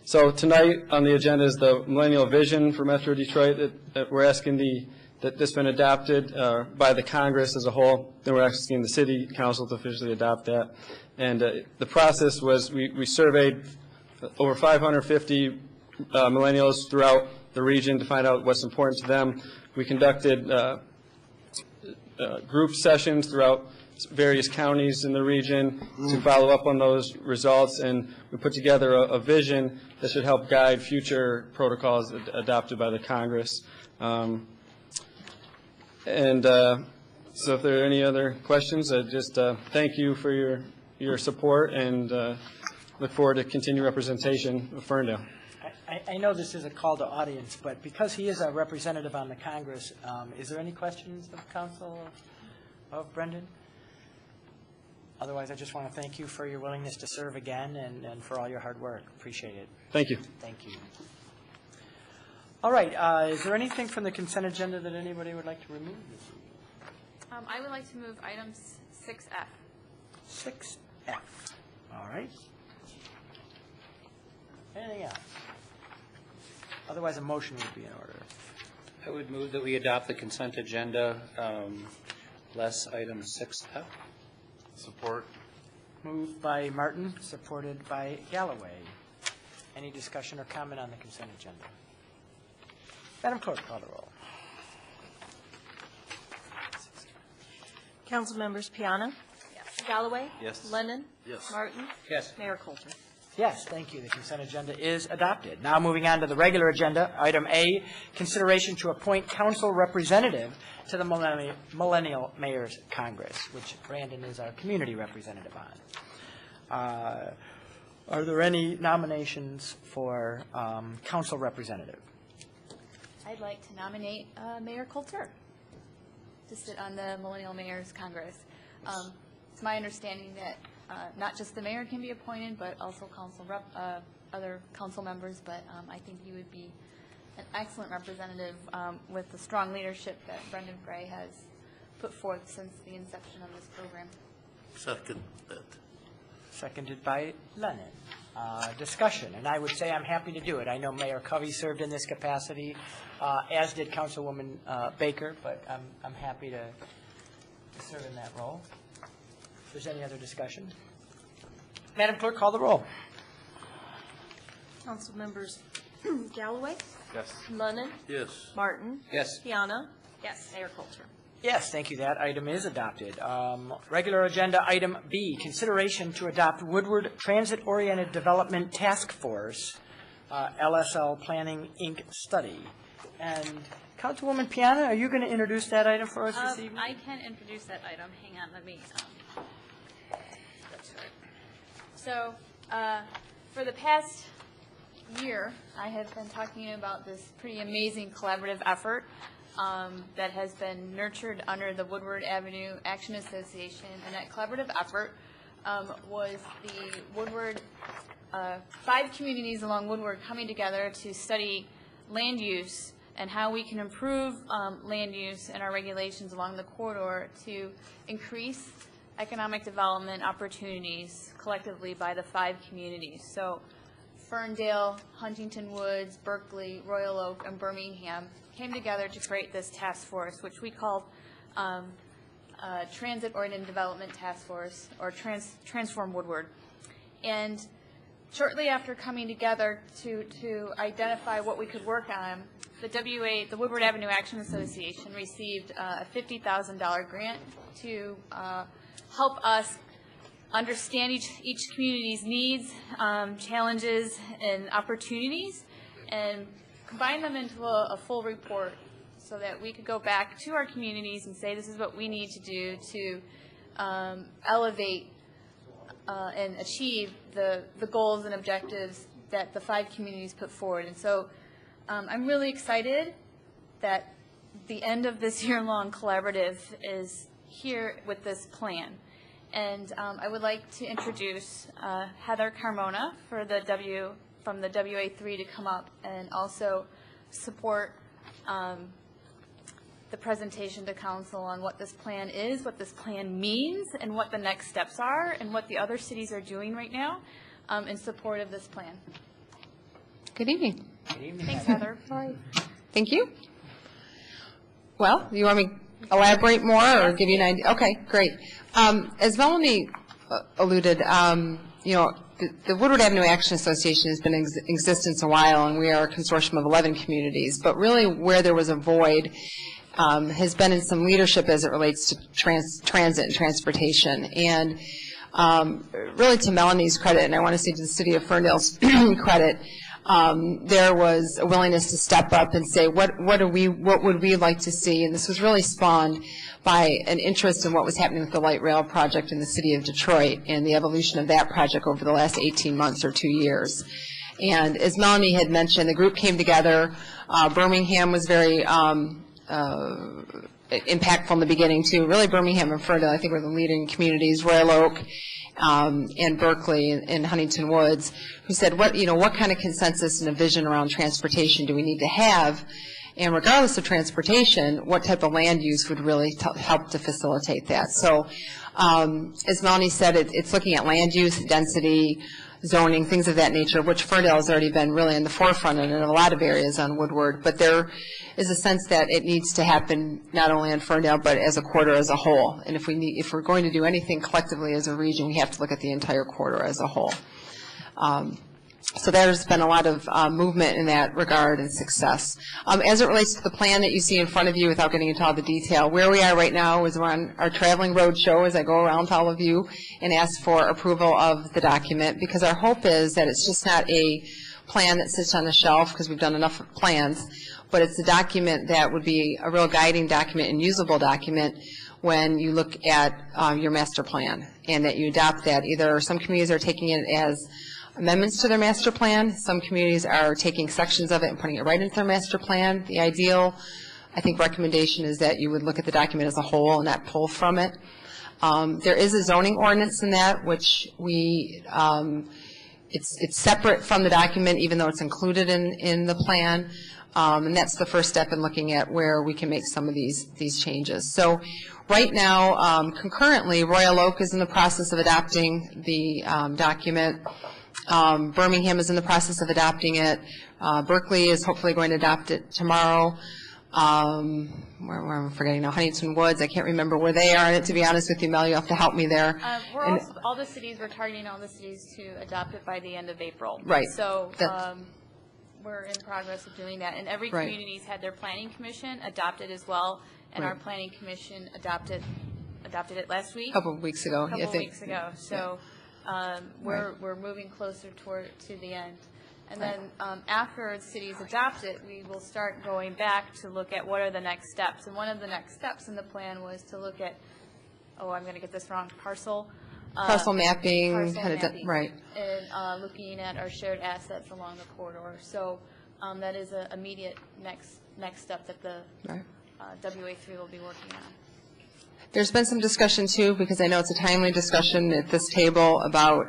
P: So tonight on the agenda is the Millennial Vision for Metro Detroit that we're asking that's been adopted by the Congress as a whole. Then we're asking the City Council to officially adopt that. And the process was we surveyed over 550 millennials throughout the region to find out what's important to them. We conducted group sessions throughout various counties in the region to follow up on those results, and we put together a vision that should help guide future protocols adopted by the Congress. So if there are any other questions, I just thank you for your support and look forward to continued representation of Ferndale.
A: I know this is a call to audience, but because he is a representative on the Congress, is there any questions of council of Brendan? Otherwise, I just want to thank you for your willingness to serve again and for all your hard work. Appreciate it.
P: Thank you.
A: Thank you. All right. Is there anything from the consent agenda that anybody would like to remove this evening?
G: I would like to move items 6F.
A: 6F. All right. Anything else? Otherwise, a motion would be in order.
I: I would move that we adopt the consent agenda, less item 6F.
F: Support.
A: Moved by Martin, supported by Galloway. Any discussion or comment on the consent agenda? Madam Clerk, call the roll.
B: Council members Piana? Yes. Galloway?
F: Yes.
B: Lennon?
C: Yes.
B: Martin?
I: Yes.
B: Mayor Coulter?
A: Yes, thank you. The consent agenda is adopted. Now moving on to the regular agenda, item A, consideration to appoint council representative to the Millennial Mayor's Congress, which Brandon is our community representative on. Are there any nominations for council representative?
G: I'd like to nominate Mayor Coulter to sit on the Millennial Mayor's Congress. It's my understanding that not just the mayor can be appointed, but also other council members. But I think you would be an excellent representative with the strong leadership that Brendan Frey has put forth since the inception of this program.
C: Second that.
A: Seconded by Lennon. Discussion, and I would say I'm happy to do it. I know Mayor Covey served in this capacity, as did Councilwoman Baker, but I'm happy to serve in that role. If there's any other discussion. Madam Clerk, call the roll.
B: Council members Galloway?
F: Yes.
B: Lennon?
C: Yes.
B: Martin?
I: Yes.
B: Piana? Yes. Mayor Coulter?
A: Yes, thank you. That item is adopted. Regular agenda item B, consideration to adopt Woodward Transit-Oriented Development Task Force, LSL Planning, Inc. study. And Councilwoman Piana, are you going to introduce that item for us this evening?
Q: I can introduce that item. Hang on, let me. That's right. So, for the past year, I have been talking about this pretty amazing collaborative effort that has been nurtured under the Woodward Avenue Action Association, and that collaborative effort was the Woodward 5 communities along Woodward coming together to study land use and how we can improve land use and our regulations along the corridor to increase economic development opportunities collectively by the 5 communities. So Ferndale, Huntington Woods, Berkeley, Royal Oak, and Birmingham came together to create this task force, which we called Transit-Oriented Development Task Force, or Transform Woodward. And shortly after coming together to identify what we could work on, the Woodward Avenue Action Association received a $50,000 grant to help us understand each community's needs, challenges, and opportunities, and combine them into a full report so that we could go back to our communities and say, this is what we need to do to elevate and achieve the goals and objectives that the 5 communities put forward. And so I'm really excited that the end of this year-long collaborative is here with this plan. And I would like to introduce Heather Carmona from the WA3 to come up and also support the presentation to council on what this plan is, what this plan means, and what the next steps are, and what the other cities are doing right now in support of this plan.
R: Good evening.
A: Good evening.
Q: Thanks, Heather.
R: Thank you. Well, you want me to elaborate more or give you an idea? Okay, great. As Melanie alluded, you know, the Woodward Avenue Action Association has been in existence a while, and we are a consortium of 11 communities. But really where there was a void has been in some leadership as it relates to transit and transportation. And really to Melanie's credit, and I want to say to the city of Ferndale's credit, there was a willingness to step up and say, what would we like to see? And this was really spawned by an interest in what was happening with the light rail project in the city of Detroit and the evolution of that project over the last 18 months or 2 years. And as Melanie had mentioned, the group came together. Birmingham was very impactful in the beginning too. Really, Birmingham and Ferndale, I think, were the leading communities. Royal Oak and Berkeley and Huntington Woods, who said, what kind of consensus and a vision around transportation do we need to have? And regardless of transportation, what type of land use would really help to facilitate that? So, as Melanie said, it's looking at land use, density, zoning, things of that nature, which Ferndale has already been really in the forefront in a lot of areas on Woodward. But there is a sense that it needs to happen not only in Ferndale, but as a corridor as a whole. And if we're going to do anything collectively as a region, we have to look at the entire corridor as a whole. So there's been a lot of movement in that regard and success. As it relates to the plan that you see in front of you, without getting into all the detail, where we are right now is we're on our traveling road show as I go around to all of you and ask for approval of the document, because our hope is that it's just not a plan that sits on the shelf because we've done enough plans, but it's a document that would be a real guiding document and usable document when you look at your master plan, and that you adopt that. Either some communities are taking it as amendments to their master plan. Some communities are taking sections of it and putting it right into their master plan. The ideal, I think, recommendation is that you would look at the document as a whole and not pull from it. There is a zoning ordinance in that, which it's separate from the document, even though it's included in the plan. And that's the first step in looking at where we can make some of these changes. So right now, concurrently, Royal Oak is in the process of adopting the document. Birmingham is in the process of adopting it. Berkeley is hopefully going to adopt it tomorrow. Where I'm forgetting now, Huntington Woods, I can't remember where they are in it, to be honest with you, Mel, you'll have to help me there.
Q: We're targeting all the cities to adopt it by the end of April.
R: Right.
Q: So we're in progress of doing that. And every community's had their planning commission adopt it as well, and our planning commission adopted it last week.
R: A couple of weeks ago.
Q: So we're moving closer to the end. And then after the cities adopt it, we will start going back to look at what are the next steps. And one of the next steps in the plan was to look at, I'm going to get this wrong, parcel
R: mapping.
Q: Right. And looking at our shared assets along the corridor. So that is an immediate next step that the WA3 will be working on.
R: There's been some discussion too, because I know it's a timely discussion at this table about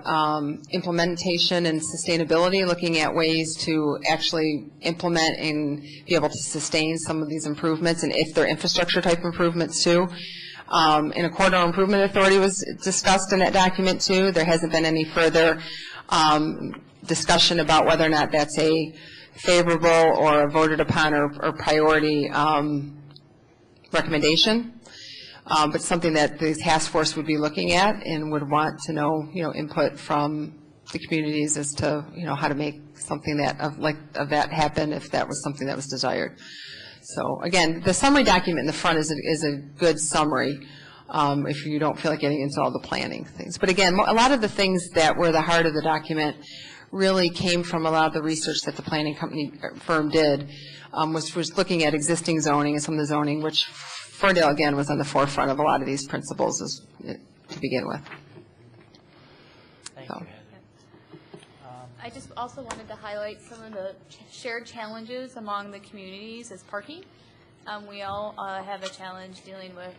R: implementation and sustainability, looking at ways to actually implement and be able to sustain some of these improvements, and if they're infrastructure type improvements too. And a corridor improvement authority was discussed in that document too. There hasn't been any further discussion about whether or not that's a favorable or a voted upon or priority recommendation. But something that the task force would be looking at and would want to know, input from the communities as to, how to make something that of that happen if that was something that was desired. So again, the summary document in the front is a good summary if you don't feel like getting into all the planning things. But again, a lot of the things that were the heart of the document really came from a lot of the research that the planning company firm did, was looking at existing zoning and some of the zoning, which Ferndale, again, was on the forefront of a lot of these principles to begin with.
A: Thank you.
Q: I just also wanted to highlight some of the shared challenges among the communities as parking. We all have a challenge dealing with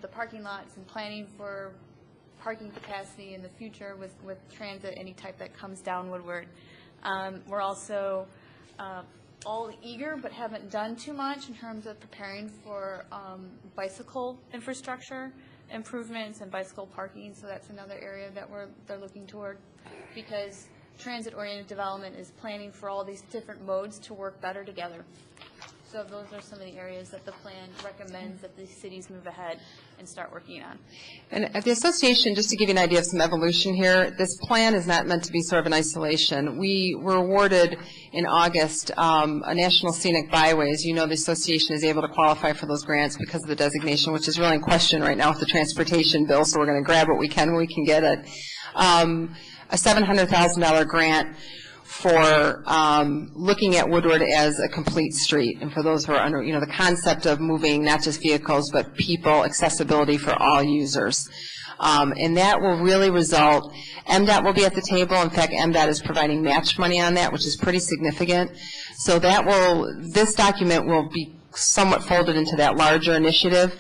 Q: the parking lots and planning for parking capacity in the future with transit, any type that comes down Woodward. We're also all eager but haven't done too much in terms of preparing for bicycle infrastructure improvements and bicycle parking, so that's another area that they're looking toward, because transit-oriented development is planning for all these different modes to work better together. So those are some of the areas that the plan recommends that the cities move ahead and start working on.
R: And at the association, just to give you an idea of some evolution here, this plan is not meant to be sort of an isolation. We were awarded in August a National Scenic Byways. You know, the association is able to qualify for those grants because of the designation, which is really in question right now with the transportation bill, so we're going to grab what we can when we can get it. A $700,000 grant for looking at Woodward as a complete street. And for those who are under, the concept of moving not just vehicles, but people, accessibility for all users. And that will really result, MDOT will be at the table. In fact, MDOT is providing match money on that, which is pretty significant. So this document will be somewhat folded into that larger initiative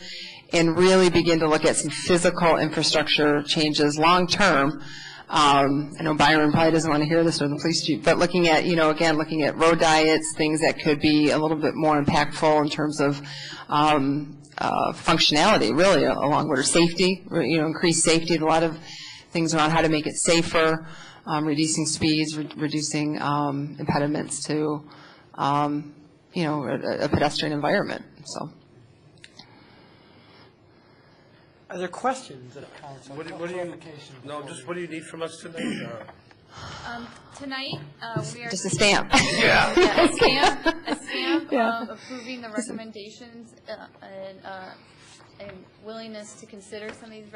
R: and really begin to look at some physical infrastructure changes long-term. I know Byron probably doesn't want to hear this, or the police chief, but looking at, again, looking at road diets, things that could be a little bit more impactful in terms of functionality, really, along with safety, increased safety, a lot of things around how to make it safer, reducing speeds, reducing impediments to, a pedestrian environment, so.
A: Are there questions of council?
C: What do you need from us tonight?
Q: Tonight, we are...
R: Just a stamp.
Q: Yeah, a stamp approving the recommendations and willingness to consider some of these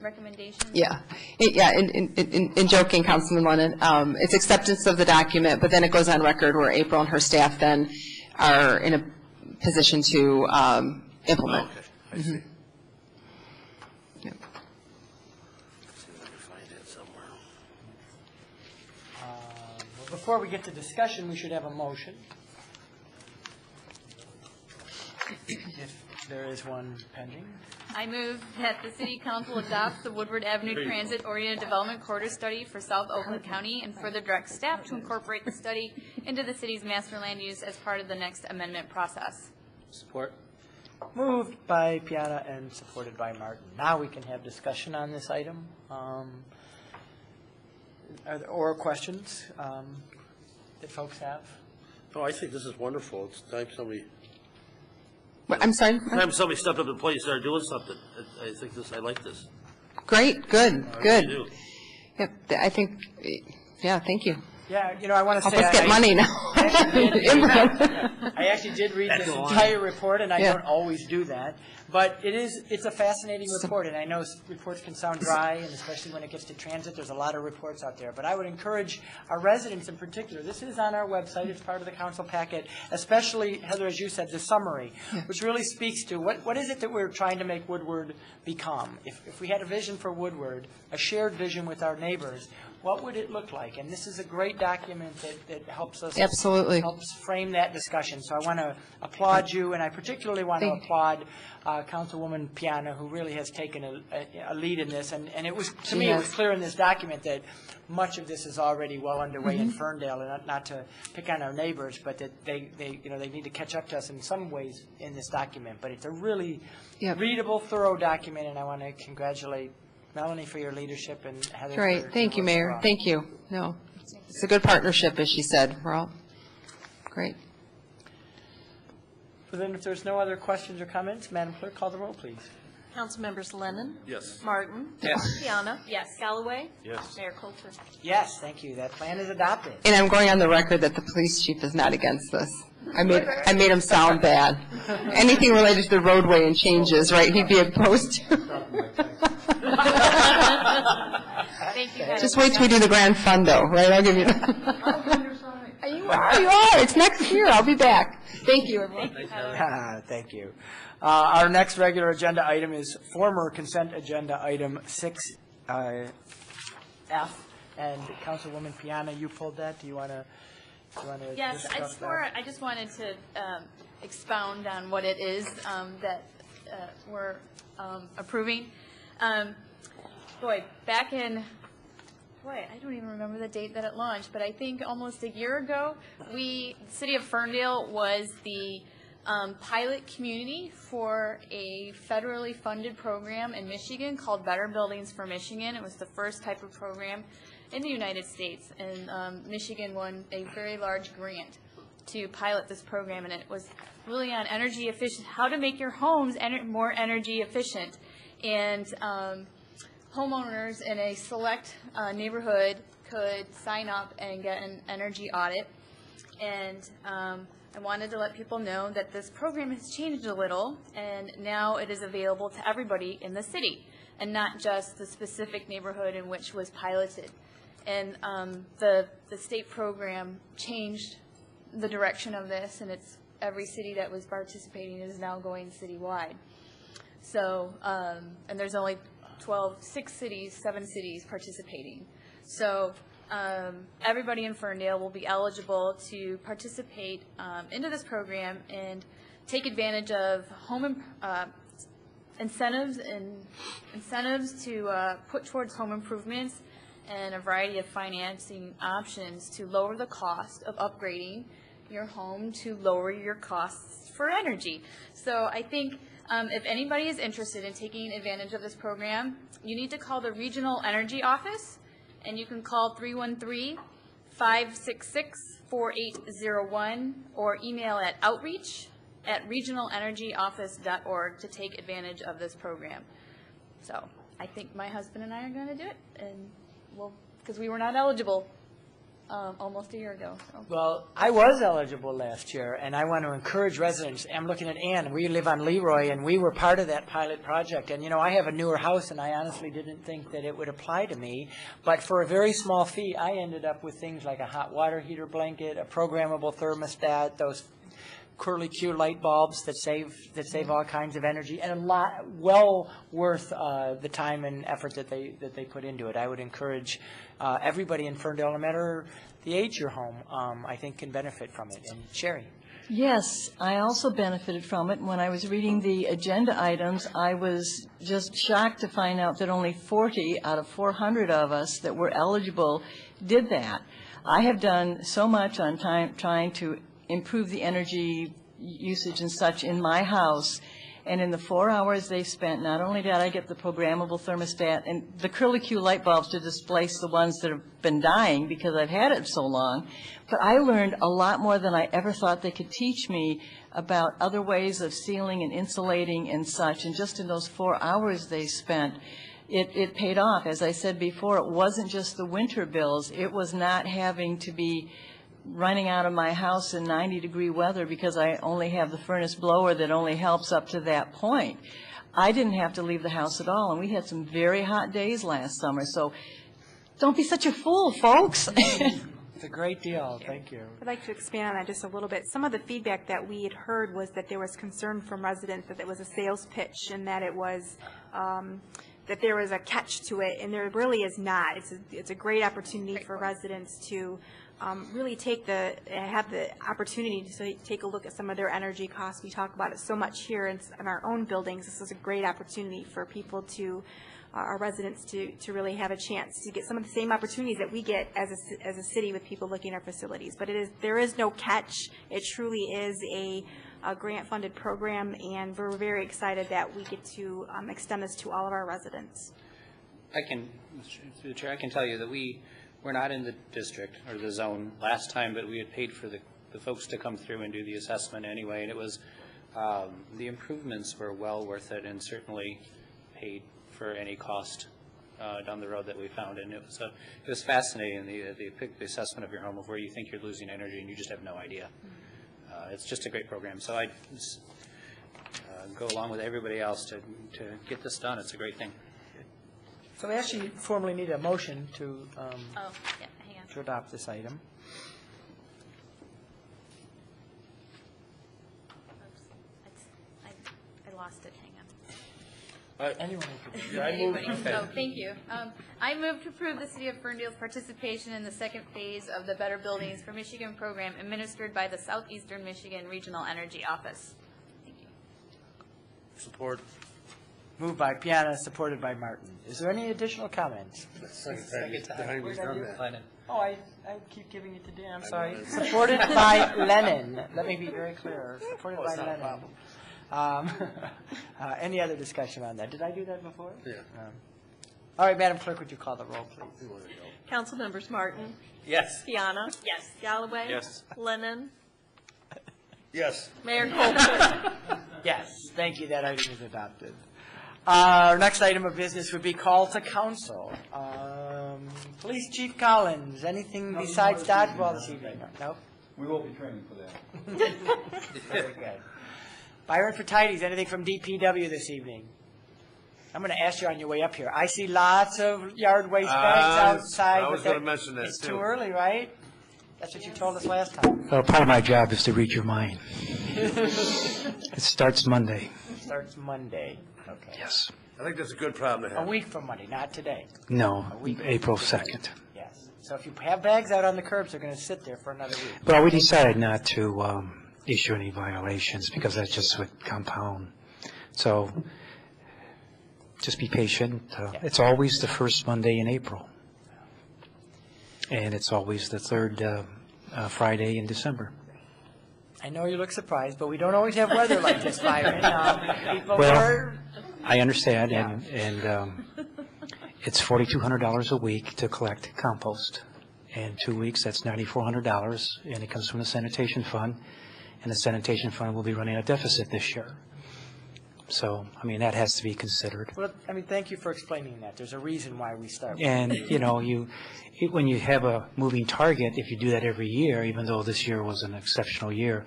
Q: recommendations.
R: Yeah. In joking, Councilman Lennon, it's acceptance of the document, but then it goes on record where April and her staff then are in a position to implement.
C: Okay, I see.
A: Before we get to discussion, we should have a motion. If there is one pending.
Q: I move that the City Council adopt the Woodward Avenue Transit-Oriented Development Corridor Study for South Oakland County and further direct staff to incorporate the study into the city's master land use as part of the next amendment process.
I: Support.
A: Moved by Piana and supported by Martin. Now we can have discussion on this item. Are there oral questions that folks have?
C: Oh, I think this is wonderful. It's time somebody...
R: I'm sorry?
C: Time somebody stepped up to the plate and started doing something. I like this.
R: Great, good.
C: I do.
R: Yep, I think, thank you.
A: Yeah, I want to say...
R: Let's get money now.
A: I actually did read this entire report, and I don't always do that. But it's a fascinating report, and I know reports can sound dry, and especially when it gets to transit, there's a lot of reports out there. But I would encourage our residents in particular, this is on our website, it's part of the council packet, especially, Heather, as you said, the summary, which really speaks to what is it that we're trying to make Woodward become. If we had a vision for Woodward, a shared vision with our neighbors, what would it look like? And this is a great document that helps us
E: Absolutely.
A: helps frame that discussion. So I want to applaud you, and I particularly want to applaud Councilwoman Piana, who really has taken a lead in this. And it was, to me, it was clear in this document that much of this is already well underway in Ferndale, and not to pick on our neighbors, but that they need to catch up to us in some ways in this document. But it's a really readable, thorough document, and I want to congratulate Melanie for your leadership and Heather.
R: Great. Thank you, Mayor. Thank you. No, it's a good partnership, as she said. We're all great.
A: So then if there's no other questions or comments, Madam Clerk, call the roll, please.
B: Council members Lennon?
C: Yes.
B: Martin?
A: Yes.
B: Piana? Yes. Galloway?
C: Yes.
B: Mayor Coulter?
A: Yes, thank you. That plan is adopted.
R: And I'm going on the record that the police chief is not against this. I made him sound bad. Anything related to the roadway and changes, right, he'd be opposed to.
B: Thank you, Heather.
R: Just wait till we do the grand fundo, right? I'll give you. You are. It's next year. I'll be back. Thank you, everyone.
A: Thank you. Our next regular agenda item is former consent agenda item 6F. And Councilwoman Piana, you pulled that. Do you want to
Q: Yes,
A: discuss that?
Q: I just wanted to expound on what it is that we're approving. I don't even remember the date that it launched, but I think almost a year ago, the City of Ferndale was the pilot community for a federally funded program in Michigan called Better Buildings for Michigan. It was the first type of program in the United States, and Michigan won a very large grant to pilot this program, and it was really on energy efficient, how to make your homes more energy efficient. And homeowners in a select neighborhood could sign up and get an energy audit. And I wanted to let people know that this program has changed a little, and now it is available to everybody in the city, and not just the specific neighborhood in which was piloted. And the state program changed the direction of this, and it's every city that was participating is now going citywide. So, and there's only 7 cities participating. So everybody in Ferndale will be eligible to participate into this program and take advantage of home incentives to put towards home improvements and a variety of financing options to lower the cost of upgrading your home to lower your costs for energy. So I think if anybody is interested in taking advantage of this program, you need to call the Regional Energy Office, and you can call 313-566-4801 or email at outreach@regionalenergyoffice.org to take advantage of this program. So I think my husband and I are going to do it, and because we were not eligible almost a year ago. So.
A: Well, I was eligible last year, and I want to encourage residents. I'm looking at Ann. We live on Leroy, and we were part of that pilot project. And, I have a newer house, and I honestly didn't think that it would apply to me. But for a very small fee, I ended up with things like a hot water heater blanket, a programmable thermostat, those curly Q light bulbs that save all kinds of energy, and a lot well worth the time and effort that they put into it. I would encourage everybody in Ferndale, no matter the age your home, I think can benefit from it. And Sherry.
L: Yes, I also benefited from it. When I was reading the agenda items, I was just shocked to find out that only 40 out of 400 of us that were eligible did that. I have done so much on trying to improve the energy usage and such in my house, and in the 4 hours they spent, not only did I get the programmable thermostat and the curly Q light bulbs to displace the ones that have been dying because I've had it so long, but I learned a lot more than I ever thought they could teach me about other ways of sealing and insulating and such, and just in those 4 hours they spent, it paid off. As I said before, it wasn't just the winter bills, it was not having to be running out of my house in 90-degree weather because I only have the furnace blower that only helps up to that point. I didn't have to leave the house at all, and we had some very hot days last summer, so don't be such a fool, folks.
A: It's a great deal. Thank you.
J: I'd like to expand on that just a little bit. Some of the feedback that we had heard was that there was concern from residents that it was a sales pitch and that it was that there was a catch to it, and there really is not. It's a great opportunity for residents to really have the opportunity to take a look at some of their energy costs. We talk about it so much here in our own buildings. This is a great opportunity for people our residents to really have a chance to get some of the same opportunities that we get as a city with people looking at our facilities. But there is no catch. It truly is a grant-funded program, and we're very excited that we get to extend this to all of our residents.
I: Through the chair, I can tell you that we're not in the district or the zone last time, but we had paid for the folks to come through and do the assessment anyway, and it was, the improvements were well worth it and certainly paid for any cost down the road that we found. And it was fascinating, the assessment of your home, of where you think you're losing energy and you just have no idea. It's just a great program. So I go along with everybody else to get this done. It's a great thing.
A: So we actually formally need a motion to
B: hang on.
A: to adopt this item.
B: I lost it. Hang on.
A: Anyone
Q: Thank you. I move to approve the City of Ferndale's participation in the second phase of the Better Buildings for Michigan program administered by the Southeastern Michigan Regional Energy Office. Thank you.
C: Support.
A: Moved by Piana, supported by Martin. Is there any additional comments? Oh, I keep giving it to Dan, I'm sorry. Supported by Lennon. Let me be very clear. Supported by Lennon. Any other discussion on that? Did I do that before?
C: Yeah.
A: All right, Madam Clerk, would you call the roll, please?
B: Council members Martin.
I: Yes.
B: Piana.
Q: Yes.
B: Galloway.
I: Yes.
B: Lennon.
C: Yes.
B: Mayor Coulter.
A: Yes, thank you, that item is adopted. Our next item of business would be call to council. Police Chief Collins, anything besides dodgeball this evening? No?
M: We will be training for that.
A: Very good. Byron Fertides, anything from DPW this evening? I'm going to ask you on your way up here. I see lots of yard waste bags outside.
C: I was going to mention that,
A: It's
C: too.
A: too early, right? That's what you told us last time.
S: Well, part of my job is to read your mind. It starts Monday.
A: Starts Monday. Okay.
S: Yes.
C: I think that's a good problem to have.
A: A week from Monday, not today.
S: No, April 2nd.
A: Yes. So if you have bags out on the curbs, they're going to sit there for another week.
S: Well, we decided not to issue any violations because that just would compound. So just be patient. It's always the first Monday in April. And it's always the third Friday in December.
A: I know you look surprised, but we don't always have weather like this, Byron. People
S: Well,
A: are...
S: I understand, and it's $4,200 a week to collect compost. And 2 weeks, that's $9,400, and it comes from the sanitation fund. And the sanitation fund will be running a deficit this year. So, I mean, that has to be considered.
A: Well, I mean, thank you for explaining that. There's a reason why we start.
S: And, you know, when you have a moving target, if you do that every year, even though this year was an exceptional year,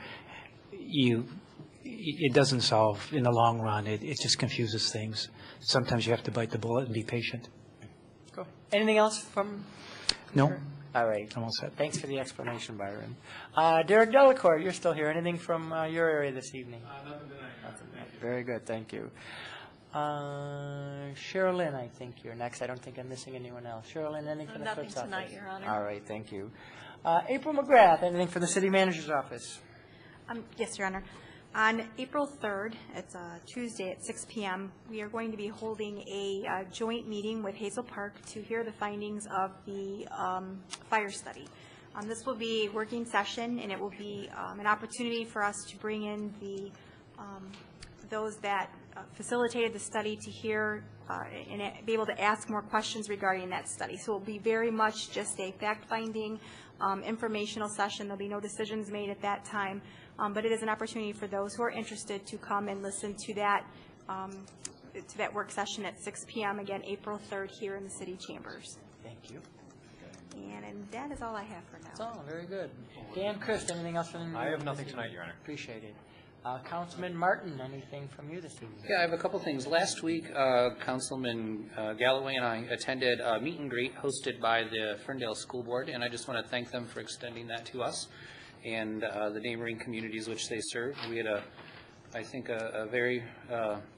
S: it doesn't solve in the long run. It just confuses things. Sometimes you have to bite the bullet and be patient.
A: Cool. Anything else from?
S: No.
A: All right.
S: I'm all set.
A: Thanks for the explanation, Byron. Derek Delacour, you're still here. Anything from your area this evening?
T: Nothing tonight.
A: Very good, thank you. Sherilyn, I think you're next. I don't think I'm missing anyone else. Sherilyn, anything from the
B: Nothing
A: clerk's office?
B: tonight, Your Honor.
A: All right, thank you. April McGrath, anything from the city manager's office?
J: Yes, Your Honor. On April 3rd, it's Tuesday at 6 p.m., we are going to be holding a joint meeting with Hazel Park to hear the findings of the fire study. This will be a working session, and it will be an opportunity for us to bring in those that facilitated the study to hear and be able to ask more questions regarding that study. So it will be very much just a fact-finding, informational session. There'll be no decisions made at that time, but it is an opportunity for those who are interested to come and listen to that work session at 6 p.m. again, April 3rd, here in the city chambers.
A: Thank you.
J: And that is all I have for now.
A: That's all. Very good. Dan Christ, anything else from?
H: I have nothing tonight, Your Honor.
A: Appreciate it. Councilman Martin, anything from you this evening?
I: Yeah, I have a couple things. Last week, Councilman Galloway and I attended a meet and greet hosted by the Ferndale School Board, and I just want to thank them for extending that to us and the neighboring communities which they serve. We had I think a very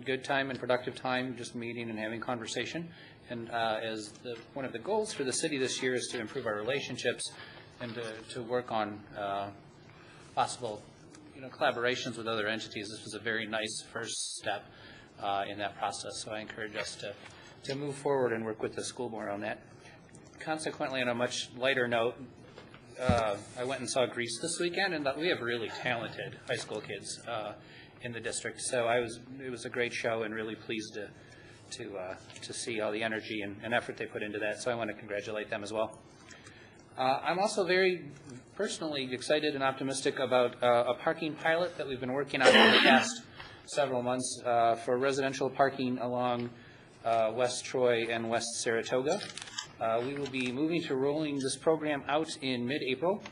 I: good time and productive time just meeting and having conversation. And as one of the goals for the city this year is to improve our relationships, and to work on possible, collaborations with other entities. This was a very nice first step in that process, so I encourage us to move forward and work with the school board on that. Consequently, on a much lighter note, I went and saw Grease this weekend, and we have really talented high school kids in the district. So it was a great show, and really pleased to see all the energy and effort they put into that. So I want to congratulate them as well. I'm also very personally excited and optimistic about a parking pilot that we've been working on for the past several months for residential parking along West Troy and West Saratoga. We will be moving to rolling this program out in mid-April.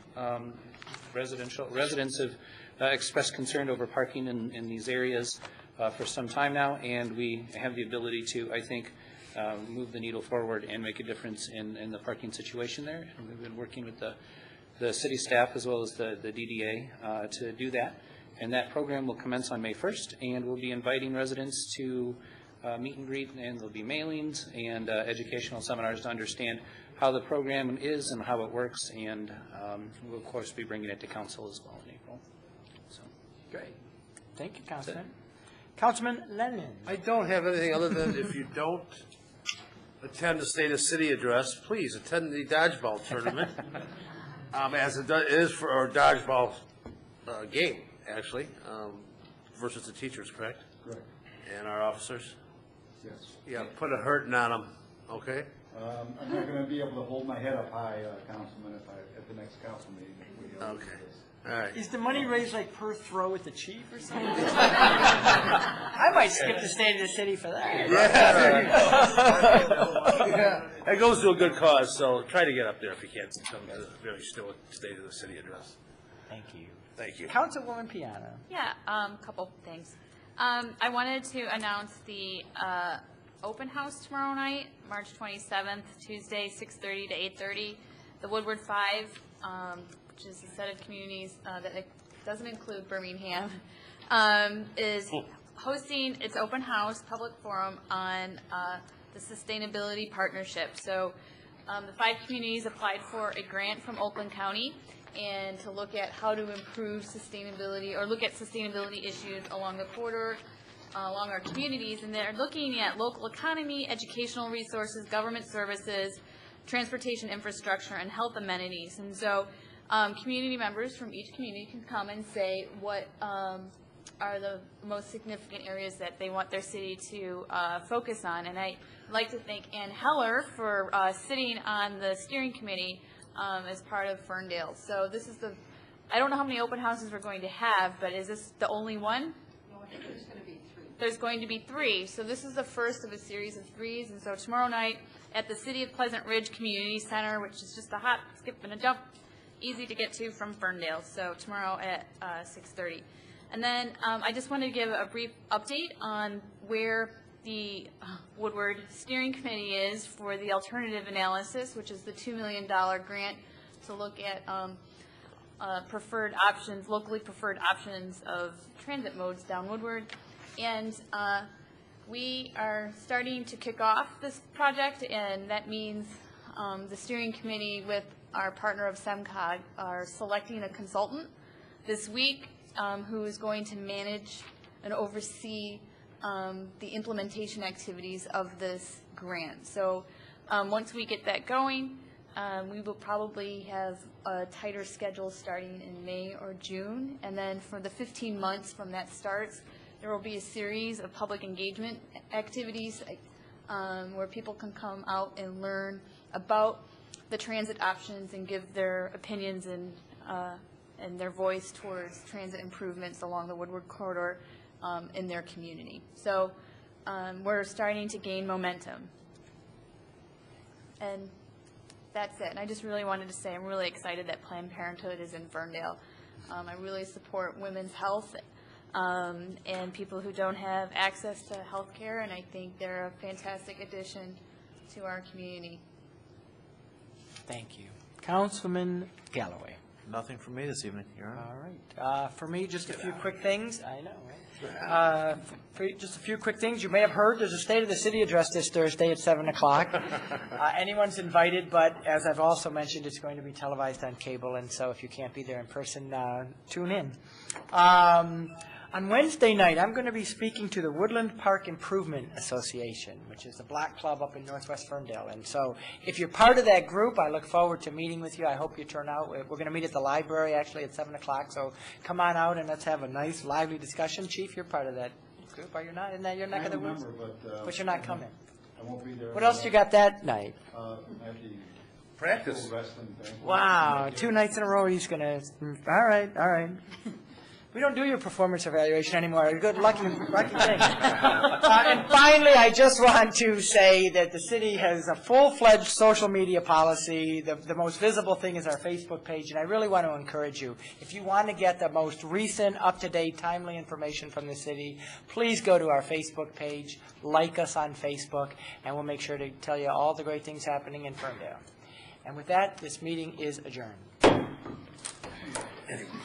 I: Residents have expressed concern over parking in these areas for some time now, and we have the ability to, I think, move the needle forward and make a difference in the parking situation there. And we've been working with the city staff as well as the DDA to do that. And that program will commence on May 1st, and we'll be inviting residents to meet and greet, and there'll be mailings and educational seminars to understand how the program is and how it works, and we'll of course be bringing it to council as well in April. So,
A: great. Thank you, Councilman. Councilman Lennon.
C: I don't have anything other than if you don't attend the State of City address, please attend the dodgeball tournament, as it is for our dodgeball game, actually, versus the teachers, correct?
M: Correct.
C: And our officers?
M: Yes.
C: Yeah, put a hurting on them, okay?
M: I'm not going to be able to hold my head up high, Councilman, at the next council meeting.
C: Okay. All right.
A: Is the money raised like per throw at the chief or something? I might skip the State of the City for that.
C: Yeah, that goes to a good cause, so try to get up there if you can. Come to the very still State of the City address.
A: Thank you.
C: Thank you.
A: Councilwoman Piana.
Q: Yeah, couple things. I wanted to announce the open house tomorrow night, March 27th, Tuesday, 6:30 to 8:30. The Woodward 5, which is a set of communities that it doesn't include Birmingham, is hosting its open house public forum on the sustainability partnership. So the 5 communities applied for a grant from Oakland County and to look at how to improve sustainability or look at sustainability issues along the corridor, along our communities. And they're looking at local economy, educational resources, government services, transportation infrastructure, and health amenities. And so community members from each community can come and say what are the most significant areas that they want their city to focus on. And I'd like to thank Ann Heller for sitting on the steering committee as part of Ferndale. So this is I don't know how many open houses we're going to have, but is this the only one?
K: No, I think there's going to be 3.
Q: There's going to be 3. So this is the first of a series of 3s. And so tomorrow night at the City of Pleasant Ridge Community Center, which is just a hop, skip, and a jump, easy to get to from Ferndale. So tomorrow at 6:30. And then I just wanted to give a brief update on where the Woodward Steering Committee is for the alternative analysis, which is the $2 million grant to look at preferred options, locally preferred options of transit modes down Woodward. And we are starting to kick off this project, and that means the steering committee with our partner of SEMCOG are selecting a consultant this week who is going to manage and oversee the implementation activities of this grant. So once we get that going, we will probably have a tighter schedule starting in May or June. And then for the 15 months from that starts, there will be a series of public engagement activities where people can come out and learn about the transit options and give their opinions and their voice towards transit improvements along the Woodward corridor in their community. So we're starting to gain momentum. And that's it. And I just really wanted to say I'm really excited that Planned Parenthood is in Ferndale. I really support women's health and people who don't have access to health care, and I think they're a fantastic addition to our community.
A: Thank you. Councilman Galloway.
F: Nothing from me this evening, Your Honor.
A: All right. For me, just a few quick things. I know, right? Just a few quick things. You may have heard there's a State of the City address this Thursday at 7 o'clock. Anyone's invited, but as I've also mentioned, it's going to be televised on cable, and so if you can't be there in person, tune in. On Wednesday night, I'm going to be speaking to the Woodland Park Improvement Association, which is a black club up in Northwest Ferndale. And so if you're part of that group, I look forward to meeting with you. I hope you turn out. We're going to meet at the library, actually, at 7 o'clock. So come on out and let's have a nice, lively discussion. Chief, you're part of that group, are you not? Isn't that your neck of the woods? But you're not coming.
M: I won't be there.
A: What else you got that night?
C: Practice.
A: Wow, 2 nights in a row he's going to, all right. We don't do your performance evaluation anymore. Good lucky thing. And finally, I just want to say that the city has a full-fledged social media policy. The most visible thing is our Facebook page, and I really want to encourage you. If you want to get the most recent, up-to-date, timely information from the city, please go to our Facebook page, like us on Facebook, and we'll make sure to tell you all the great things happening in Ferndale. And with that, this meeting is adjourned.